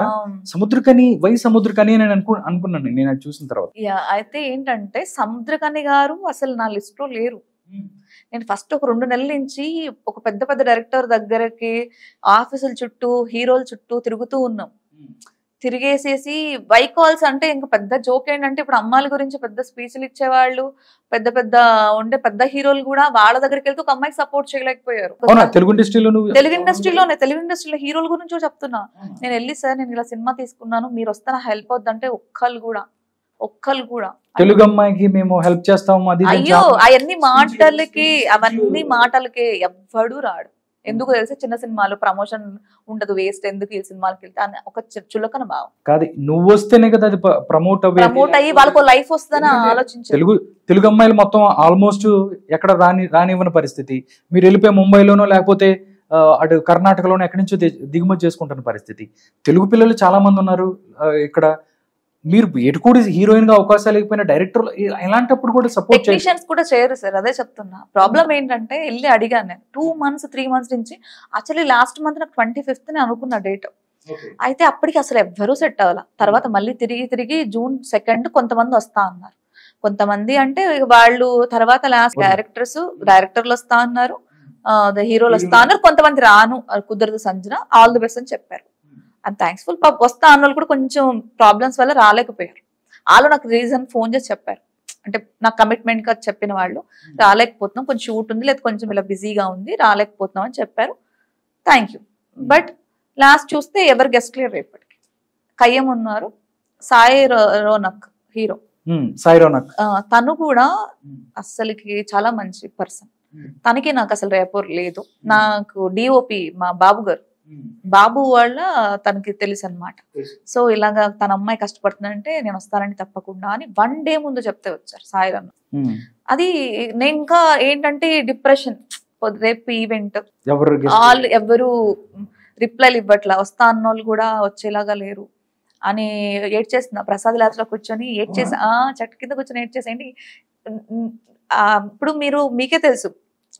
A: సముద్రకని సముద్రకని నేను అనుకున్నాను నేను అది చూసిన తర్వాత.
B: అయితే ఏంటంటే సముద్రకని గారు అసలు నా లిస్ట్ లో లేరు. నేను ఫస్ట్ ఒక 2 నెలల నుంచి ఒక పెద్ద పెద్ద డైరెక్టర్ దగ్గరకి ఆఫీసుల చుట్టూ హీరోల చుట్టూ తిరుగుతూ ఉన్నాం. తిరిగేసేసి వైకాల్స్ అంటే ఇంకా పెద్ద జోక్ ఏంటంటే ఇప్పుడు అమ్మాయిల గురించి పెద్ద స్పీచ్లు ఇచ్చేవాళ్ళు, పెద్ద పెద్ద ఉండే పెద్ద హీరోలు కూడా వాళ్ళ దగ్గరికి వెళ్తే ఒక అమ్మాయికి సపోర్ట్ చేయలేకపోయారు. తెలుగు ఇండస్ట్రీలో హీరోల గురించి కూడా చెప్తున్నా. నేను వెళ్ళి సార్ నేను ఇలా సినిమా తీసుకున్నాను, మీరు వస్తే నా హెల్ప్ అవుద్దంటే ఒక్కళ్ళు కూడా
A: తెలుగు అమ్మాయికి మేము హెల్ప్ చేస్తాము అది
B: అయ్యో అవన్నీ మాటలకి ఎవ్వడు రాడు. ఎందుకు తెలిసి చిన్న సినిమాలు ప్రమోషన్ ఉండదు, వేస్ట్ ఎందుకు ఈ సినిమాలకి వెళ్తే అని ఒక చులకన భావం.
A: కాదు నువ్వు వస్తేనే కదా అది ప్రమోట్
B: అయ్యి వాళ్ళకు లైఫ్ వస్తుందని ఆలోచించి
A: తెలుగు అమ్మాయిలు మొత్తం ఆల్మోస్ట్ ఎక్కడ రానివ్వని పరిస్థితి. మీరు వెళ్ళిపోయి ముంబైలోనో లేకపోతే అటు కర్ణాటకలోనో ఎక్కడి నుంచో దిగుమతి చేసుకుంటున్న పరిస్థితి. తెలుగు పిల్లలు చాలా మంది ఉన్నారు ఇక్కడ. మీరు ఎటు కూడా హీరోయిన్ గా అవకాశాలు లేకపోయినా డైరెక్టర్ ఇలాంటప్పుడు కూడా సపోర్ట్
B: టెక్నీషియన్స్ కూడా చేయరు సార్. అదే చెప్తున్నా. ప్రాబ్లం ఏంటంటే వెళ్ళి అడిగాను నేను 2 months 3 months నుంచి. యాక్చువల్లీ లాస్ట్ మంత్ నాకు 25th అనుకున్న డేట్. అయితే అప్పటికి అసలు ఎవ్వరూ సెట్ అవ్వాల. తర్వాత మళ్ళీ తిరిగి June 2 కొంతమంది వస్తా అన్నారు. కొంతమంది అంటే వాళ్ళు తర్వాత లాస్ట్ డైరెక్టర్లు వస్తా అన్నారు, హీరోలు వస్తా అన్నారు. కొంతమంది రాను కుదరదు సంజన, ఆల్ ది బెస్ట్ అని చెప్పారు. అండ్ థ్యాంక్స్ఫుల్. వస్తా అన్న వాళ్ళు కూడా కొంచెం ప్రాబ్లమ్స్ వల్ల రాలేకపోయారు. వాళ్ళు నాకు రీజన్ ఫోన్ చేసి చెప్పారు. అంటే నాకు కమిట్మెంట్ గా చెప్పిన వాళ్ళు రాలేకపోతున్నాం, కొంచెం షూట్ ఉంది లేదా కొంచెం ఇలా బిజీగా ఉంది రాలేకపోతున్నాం అని చెప్పారు. Thank you. బట్ లాస్ట్ చూస్తే ఎవరు గెస్ట్ లేరు. రేపటికి కయ్యం ఉన్నారు, సాయి రోనక్ హీరో, తను కూడా అస్సలకి చాలా మంచి పర్సన్. తనకి నాకు అసలు రేపో లేదు. నాకు డిఓపి మా బాబు వాళ్ళ తనకి తెలుసు అనమాట. సో ఇలాగా తన అమ్మాయి కష్టపడుతుందంటే నేను వస్తానండి తప్పకుండా అని 1 day ముందు చెప్తే వచ్చారు సాయిరన్న. అది నేను ఇంకా ఏంటంటే డిప్రెషన్, రేపు ఈవెంట్ ఎవరు రిప్లైలు ఇవ్వట్లా, వస్తా అన్న వాళ్ళు కూడా వచ్చేలాగా లేరు అని ఏడ్చేస్తున్నా. ప్రసాద్ ల్యాబ్స్ లో కూర్చొని ఏడ్చేసి చెట్టు కింద కూర్చొని ఏడ్చేసేయండి. ఇప్పుడు మీకే తెలుసు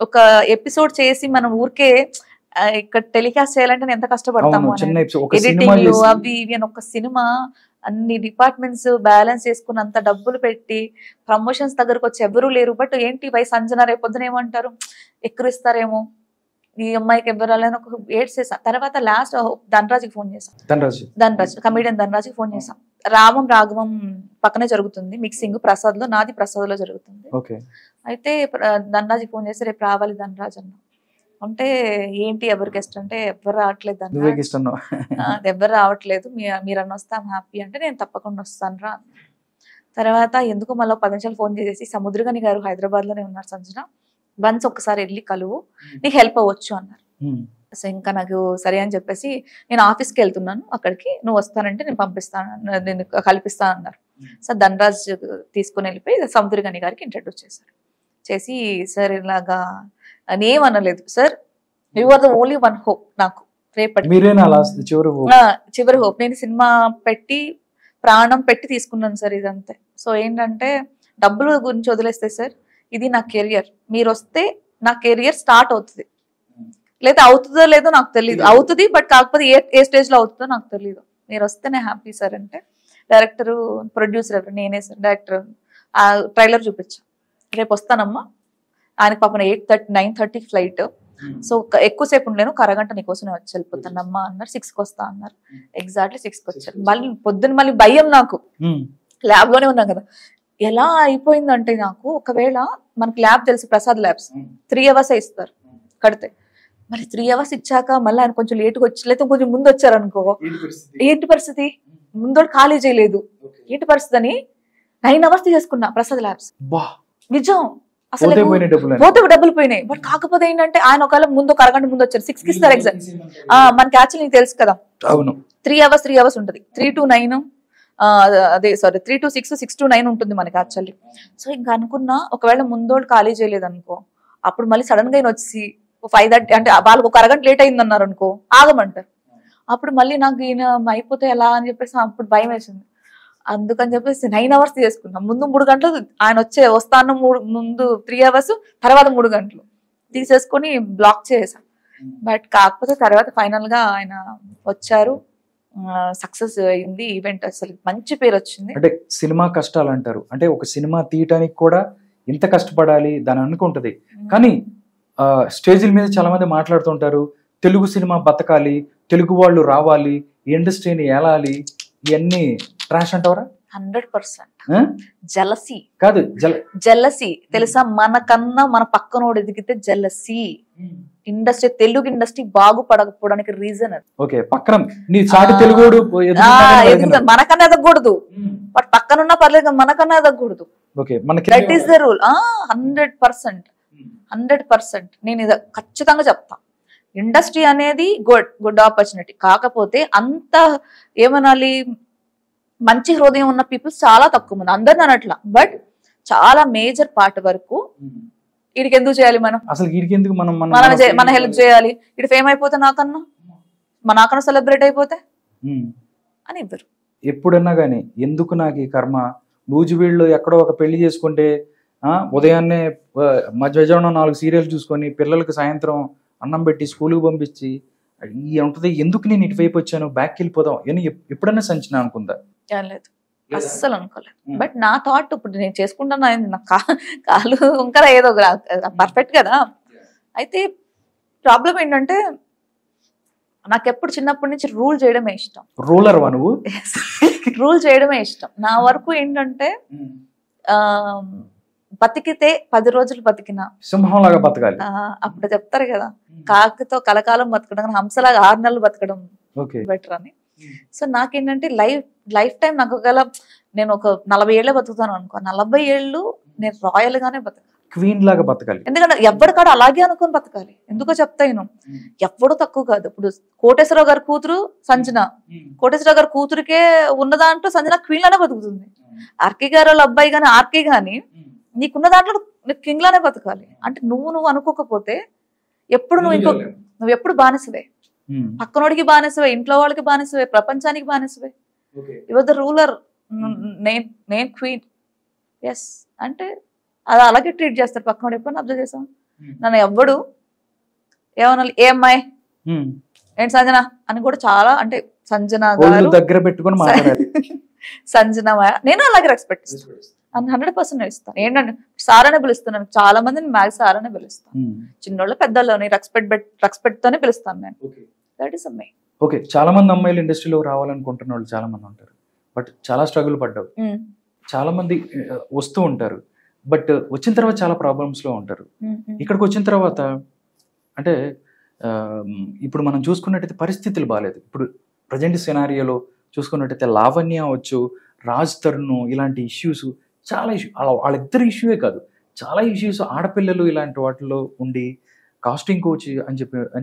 B: ఒక ఎపిసోడ్ చేసి మనం ఊరికే ఇక్కడ టెలికాస్ట్ చేయాలంటే నేను ఎంత కష్టపడతాము. ఎడిటింగ్ అవి ఇవి అని ఒక సినిమా అన్ని డిపార్ట్మెంట్స్ బ్యాలెన్స్ చేసుకున్నంత డబ్బులు పెట్టి ప్రమోషన్స్ దగ్గరకు వచ్చి ఎవరూ లేరు. బట్ ఏంటి వై సంజన రేపొద్దున ఏమంటారు, ఎక్కరిస్తారేమో ఈ అమ్మాయికి ఎవరు రాలని ఒక ఏడ్స్ చేసా. తర్వాత లాస్ట్ ధనరాజ్కి ఫోన్ చేశాం. కమిడియన్ ధనరాజ్కి ఫోన్ చేశాం. రామం రాఘవం పక్కనే జరుగుతుంది మిక్సింగ్, ప్రసాద్ లో నాది ప్రసాద్ లో జరుగుతుంది. అయితే ధనరాజ్కి ఫోన్ చేసి రేపు రావాలి ధనరాజ్ అన్న అంటే ఏంటి ఎవరు గెస్ట్ అంటే ఎవరు రావట్లేదు ఎవరు రావట్లేదు మీరన్న వస్తాం హ్యాపీ అంటే నేను తప్పకుండా వస్తాను రా. తర్వాత ఎందుకు మళ్ళీ 10 నిమిషాలు ఫోన్ చేసేసి సముద్రగని గారు హైదరాబాద్ లోనే ఉన్నారు సంజన, వన్స్ ఒక్కసారి వెళ్ళి కలువు నీకు హెల్ప్ అవ్వచ్చు అన్నారు. సో ఇంకా నాకు సరే అని చెప్పేసి నేను ఆఫీస్కి వెళ్తున్నాను, అక్కడికి నువ్వు వస్తానంటే నేను పంపిస్తాను, నేను కల్పిస్తాను అన్నారు. సో ధనరాజ్ తీసుకుని వెళ్ళిపోయి సముద్రగని గారికి ఇంట్రడ్యూస్ చేశారు. చేసి సార్ ఇలాగా నేమనలేదు sir, you are the only one hope నాకు రేపటి చివరి హోప్. నేను సినిమా పెట్టి ప్రాణం పెట్టి తీసుకున్నాను సార్ ఇదంతే. సో ఏంటంటే డబ్బుల గురించి వదిలేస్తే సార్ ఇది నా కెరియర్, మీరు వస్తే నా కెరియర్ స్టార్ట్ అవుతుంది, లేదా అవుతుందో లేదో నాకు తెలియదు, అవుతుంది బట్ కాకపోతే ఏ స్టేజ్ లో అవుతుందో నాకు తెలియదు, మీరు వస్తే నేను హ్యాపీ సార్ అంటే డైరెక్టర్ ప్రొడ్యూసర్ ఎవరు నేనే సార్. డైరెక్టర్ ట్రైలర్ చూపించా, రేపు వస్తానమ్మా ఆయనకి పాపన 9:30 ఫ్లైట్, సో ఎక్కువసేపు ఉండలేను, అరగంట నీకోసం నేను వచ్చి వెళ్ళిపోతానమ్మా అన్నారు. 6కి వస్తా అన్నారు. ఎగ్జాక్ట్లీ 6కి వచ్చారు. మళ్ళీ పొద్దున్న మళ్ళీ భయం నాకు, ల్యాబ్ లోనే ఉన్నాం కదా. ఎలా అయిపోయిందంటే నాకు ఒకవేళ మనకి ల్యాబ్ తెలుసు ప్రసాద్ ల్యాబ్స్ 3 hours ఇస్తారు కడితే, మరి 3 hours ఇచ్చాక మళ్ళీ ఆయన కొంచెం లేటుగా వచ్చి లేదా కొంచెం ముందు వచ్చారనుకో ఏంటి పరిస్థితి, ముందు ఖాళీ చేయలేదు ఏంటి పరిస్థితి అని 9 hours తీసుకున్నా ప్రసాద్ ల్యాబ్స్. నిజం అసలు పోతే డబ్బులు పోయినాయి. బట్ కాకపోతే ఏంటంటే ఆయన ఒకవేళ ముందు ఒక అరగంట ముందు వచ్చారు. 6కి ఇస్తారు ఎగ్జామ్. మనకి యాక్చువల్లీ నీకు తెలుసు కదా 3 hours ఉంటుంది, 3 to 9 అదే సారీ 3 to 6 6 to 9 ఉంటుంది మనకి యాక్చువల్లీ. సో ఇంకా అనుకున్నా ఒకవేళ ముందోళ్ళు ఖాళీ చేయలేదు అనుకో, అప్పుడు మళ్ళీ సడన్ గా ఆయన వచ్చి 5:30 అంటే వాళ్ళకి ఒక అరగంట లేట్ అయింది అన్నారు అనుకో ఆగమంటారు. అప్పుడు మళ్ళీ నాకు ఈయన అయిపోతే ఎలా అని చెప్పేసి అప్పుడు భయం వేసింది. అందుకని చెప్పేసి 9 hours తీసుకున్నాం. ముందు 3 గంటలు ఆయన వస్తాను, ముందు 3 hours తర్వాత 3 గంటలు. తీసేసుకొని బ్లాక్ చేసాం. బట్ కాకపోతే తర్వాత ఫైనల్ గా ఆయన వచ్చారు, సక్సెస్ అయింది ఈవెంట్, అసలు మంచి పేరు వచ్చింది.
A: అంటే సినిమా కష్టాలు అంటారు, అంటే ఒక సినిమా తీయటానికి కూడా ఇంత కష్టపడాలి దాని అనుకుంటది. కానీ స్టేజ్ల మీద చాలా మంది మాట్లాడుతుంటారు, తెలుగు సినిమా బతకాలి, తెలుగు వాళ్ళు రావాలి, ఇండస్ట్రీని ఏలాలి, ఇవన్నీ ట్రాష్ అంటావరా?
B: 100% జలసీ
A: కాదు,
B: జలసీ తెలుసా? మనకన్నా మన పక్కనోడు ఎదిగితే జలసీ. ఇండస్ట్రీ, తెలుగు ఇండస్ట్రీ బాగుపడకపోవడానికి రీజన్ అది.
A: ఓకే, పక్కన నీ సాటి తెలుగుడు
B: మనకన్నా ఎదగకూడదు, బట్ పక్కనున్నా పర్లేదు, మనకన్నా ఎదగకూడదు.
A: ఓకే, మనకి
B: దట్ ఈస్ ద రూల్. 100% నేను ఇది ఖచ్చితంగా చెప్తా. ఇండస్ట్రీ అనేది గుడ్ ఆపర్చునిటీ, కాకపోతే అంత ఏమనాలి, మంచి హృదయం ఉన్న పీపుల్స్ చాలా తక్కువ మంది, అందరిని అనట్లా, బట్ చాలా మేజర్ పార్ట్ వరకు వీడికి ఎందుకు చేయాలి మనం,
A: అసలు వీడికి ఎందుకు
B: మన హెల్ప్ చేయాలి, ఇటు ఫేమ్ అయిపోతే నాకన్నా సెలబ్రేట్ అయిపోతే అని ఇవ్వరు.
A: ఎప్పుడన్నా గానీ ఎందుకు నాకు ఈ కర్మ, బూజు వీళ్ళు ఎక్కడో ఒక పెళ్లి చేసుకుంటే ఉదయాన్నే మధ్యాహ్నం 4 సీరియల్ చూసుకొని పిల్లలకి సాయంత్రం అన్నం పెట్టి స్కూల్కి పంపించి ఉంటది, ఎందుకు నేను ఇటువైపు వచ్చాను, బ్యాక్ వెళ్ళిపోదాం అని ఎప్పుడన్నా సంచిన అనుకుందా?
B: లేదు, అస్సలు అనుకోలేదు. బట్ నా థాట్ ఇప్పుడు నేను చేసుకుంటున్నా, నా కాలు ఇంకా ఏదో పర్ఫెక్ట్ కదా. అయితే ప్రాబ్లం ఏంటంటే నాకు ఎప్పుడు చిన్నప్పటి నుంచి రూల్ చేయడమే ఇష్టం.
A: రూలర్ వా నువ్వు?
B: రూల్ చేయడమే ఇష్టం. నా వరకు ఏంటంటే బతికితే 10 రోజులు బతికినా
A: సింహంలాగా బతకాలి.
B: అప్పుడు చెప్తారు కదా, కాకితో కలకాలం బతకడం, హంసలాగా 6 నెలలు బతకడం బెటర్ అని. సో నాకేంటంటే లైఫ్ టైం నాకు నేను ఒక 40 ఏళ్ళే బతుకుతాను అనుకో, 40 ఏళ్ళు నేను రాయల్ గానే బతకాలి,
A: క్వీన్ లాగా బతకాలి.
B: ఎందుకంటే ఎవరికాడ అలాగే అనుకుని బతకాలి. ఎందుకో చెప్తాను, ఎవ్వడూ తక్కువ కాదు. ఇప్పుడు కోటేశ్వరరావు గారి కూతురు సంజన, కోటేశ్వరరావు గారి కూతురికే ఉన్న దాంట్లో సంజన క్వీన్ లానే బతుకుతుంది. ఆర్కే గారు వాళ్ళ అబ్బాయి గాని ఆర్కే గాని నీకున్న దాంట్లో కింగ్ లానే బతకాలి. అంటే నువ్వు అనుకోకపోతే ఎప్పుడు నువ్వు ఎప్పుడు బానిసవే, పక్కనోడికి బానిసవే, ఇంట్లో వాళ్ళకి బానిసవే, ప్రపంచానికి బానిసవే. యువర్ ద రూలర్, నేను క్వీన్. ఎస్ అంటే అది అలాగే ట్రీట్ చేస్తారు పక్కనోడు. ఎప్పుడు అబ్జర్వ్ చేసాం, నన్ను ఎవ్వడు ఏమన్నా ఏ అమ్మాయి ఏంటి సంజన అని కూడా చాలా, అంటే సంజన గారు
A: దగ్గర పెట్టుకుని మాట్లాడాలి.
B: సంజన నేను అలాగే రెస్పెక్ట్ ఇస్తాను, 100% ఇస్తాను. ఏంటంటే సార్ అనే పిలుస్తున్నాను, చాలా మందిని మ్యాగ్ సార్ అనే పిలుస్తాను, చిన్నోళ్ళు పెద్దోళ్ళని రెస్పెక్ట్ తోనే పిలుస్తాను నేను. దట్ ఈస్ అమ్మాయి.
A: ఓకే, చాలా మంది అమ్మాయిలు ఇండస్ట్రీలో రావాలనుకుంటున్న వాళ్ళు చాలా మంది ఉంటారు, బట్ చాలా స్ట్రగుల్ పడ్డావు. చాలా మంది వస్తూ ఉంటారు, బట్ వచ్చిన తర్వాత చాలా ప్రాబ్లమ్స్ లో ఉంటారు. ఇక్కడికి వచ్చిన తర్వాత అంటే ఇప్పుడు మనం చూసుకున్నట్టయితే పరిస్థితులు బాగాలేదు. ఇప్పుడు ప్రజెంట్ సినారియోలో చూసుకున్నట్టయితే లావణ్య వచ్చు, రాజ్ తరుణ్, ఇలాంటి ఇష్యూస్ చాలా వాళ్ళిద్దరు ఇష్యూవే కాదు, చాలా ఇష్యూస్ ఆడపిల్లలు ఇలాంటి వాటిలో ఉండి కాస్టింగ్ కోచ్ అని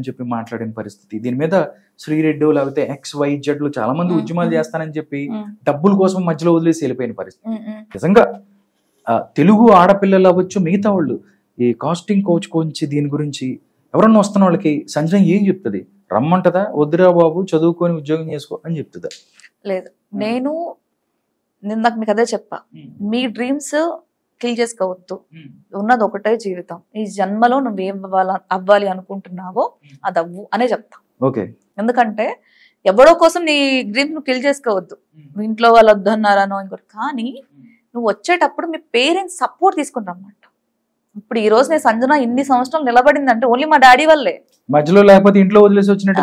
A: చెప్పి మాట్లాడిన పరిస్థితి. దీని మీద శ్రీరెడ్డి లేకపోతే XYZ చాలా మంది ఉద్యమాలు చేస్తానని చెప్పి డబ్బుల కోసం మధ్యలో వదిలేసి వెళ్ళిపోయిన పరిస్థితి. నిజంగా తెలుగు ఆడపిల్లలు అవ్వచ్చు, మిగతా వాళ్ళు ఈ కాస్టింగ్ కోచ్ గురించి దీని గురించి ఎవరన్నా వస్తున్న వాళ్ళకి సంజయ్ ఏం చెప్తుంది? రమ్మంటదా, వద్దురా బాబు చదువుకొని ఉద్యోగం చేసుకో అని చెప్తుందా?
B: లేదు, నేను నాకు మీకు అదే చెప్పా, మీ డ్రీమ్స్ కిల్ చేసుకోవద్దు, ఉన్నది ఒకటే జీవితం, ఈ జన్మలో నువ్వేం అవ్వాలి అనుకుంటున్నావో అది అవ్వు అనే చెప్తా.
A: ఓకే,
B: ఎందుకంటే ఎవడో కోసం నీ డ్రీమ్స్ నువ్వు కిల్ చేసుకోవద్దు, ఇంట్లో వాళ్ళు వద్దన్నారనో ఇంకోటి. కానీ నువ్వు వచ్చేటప్పుడు మీ పేరెంట్స్ సపోర్ట్ తీసుకుంటారన్నమాట. ఇప్పుడు ఈ రోజు నేను సంజన ఇన్ని సంవత్సరాలు నిలబడిందంటే ఓన్లీ మా డాడీ వల్లే.
A: మధ్యలో లేకపోతే ఇంట్లో వదిలేసి వచ్చినట్టు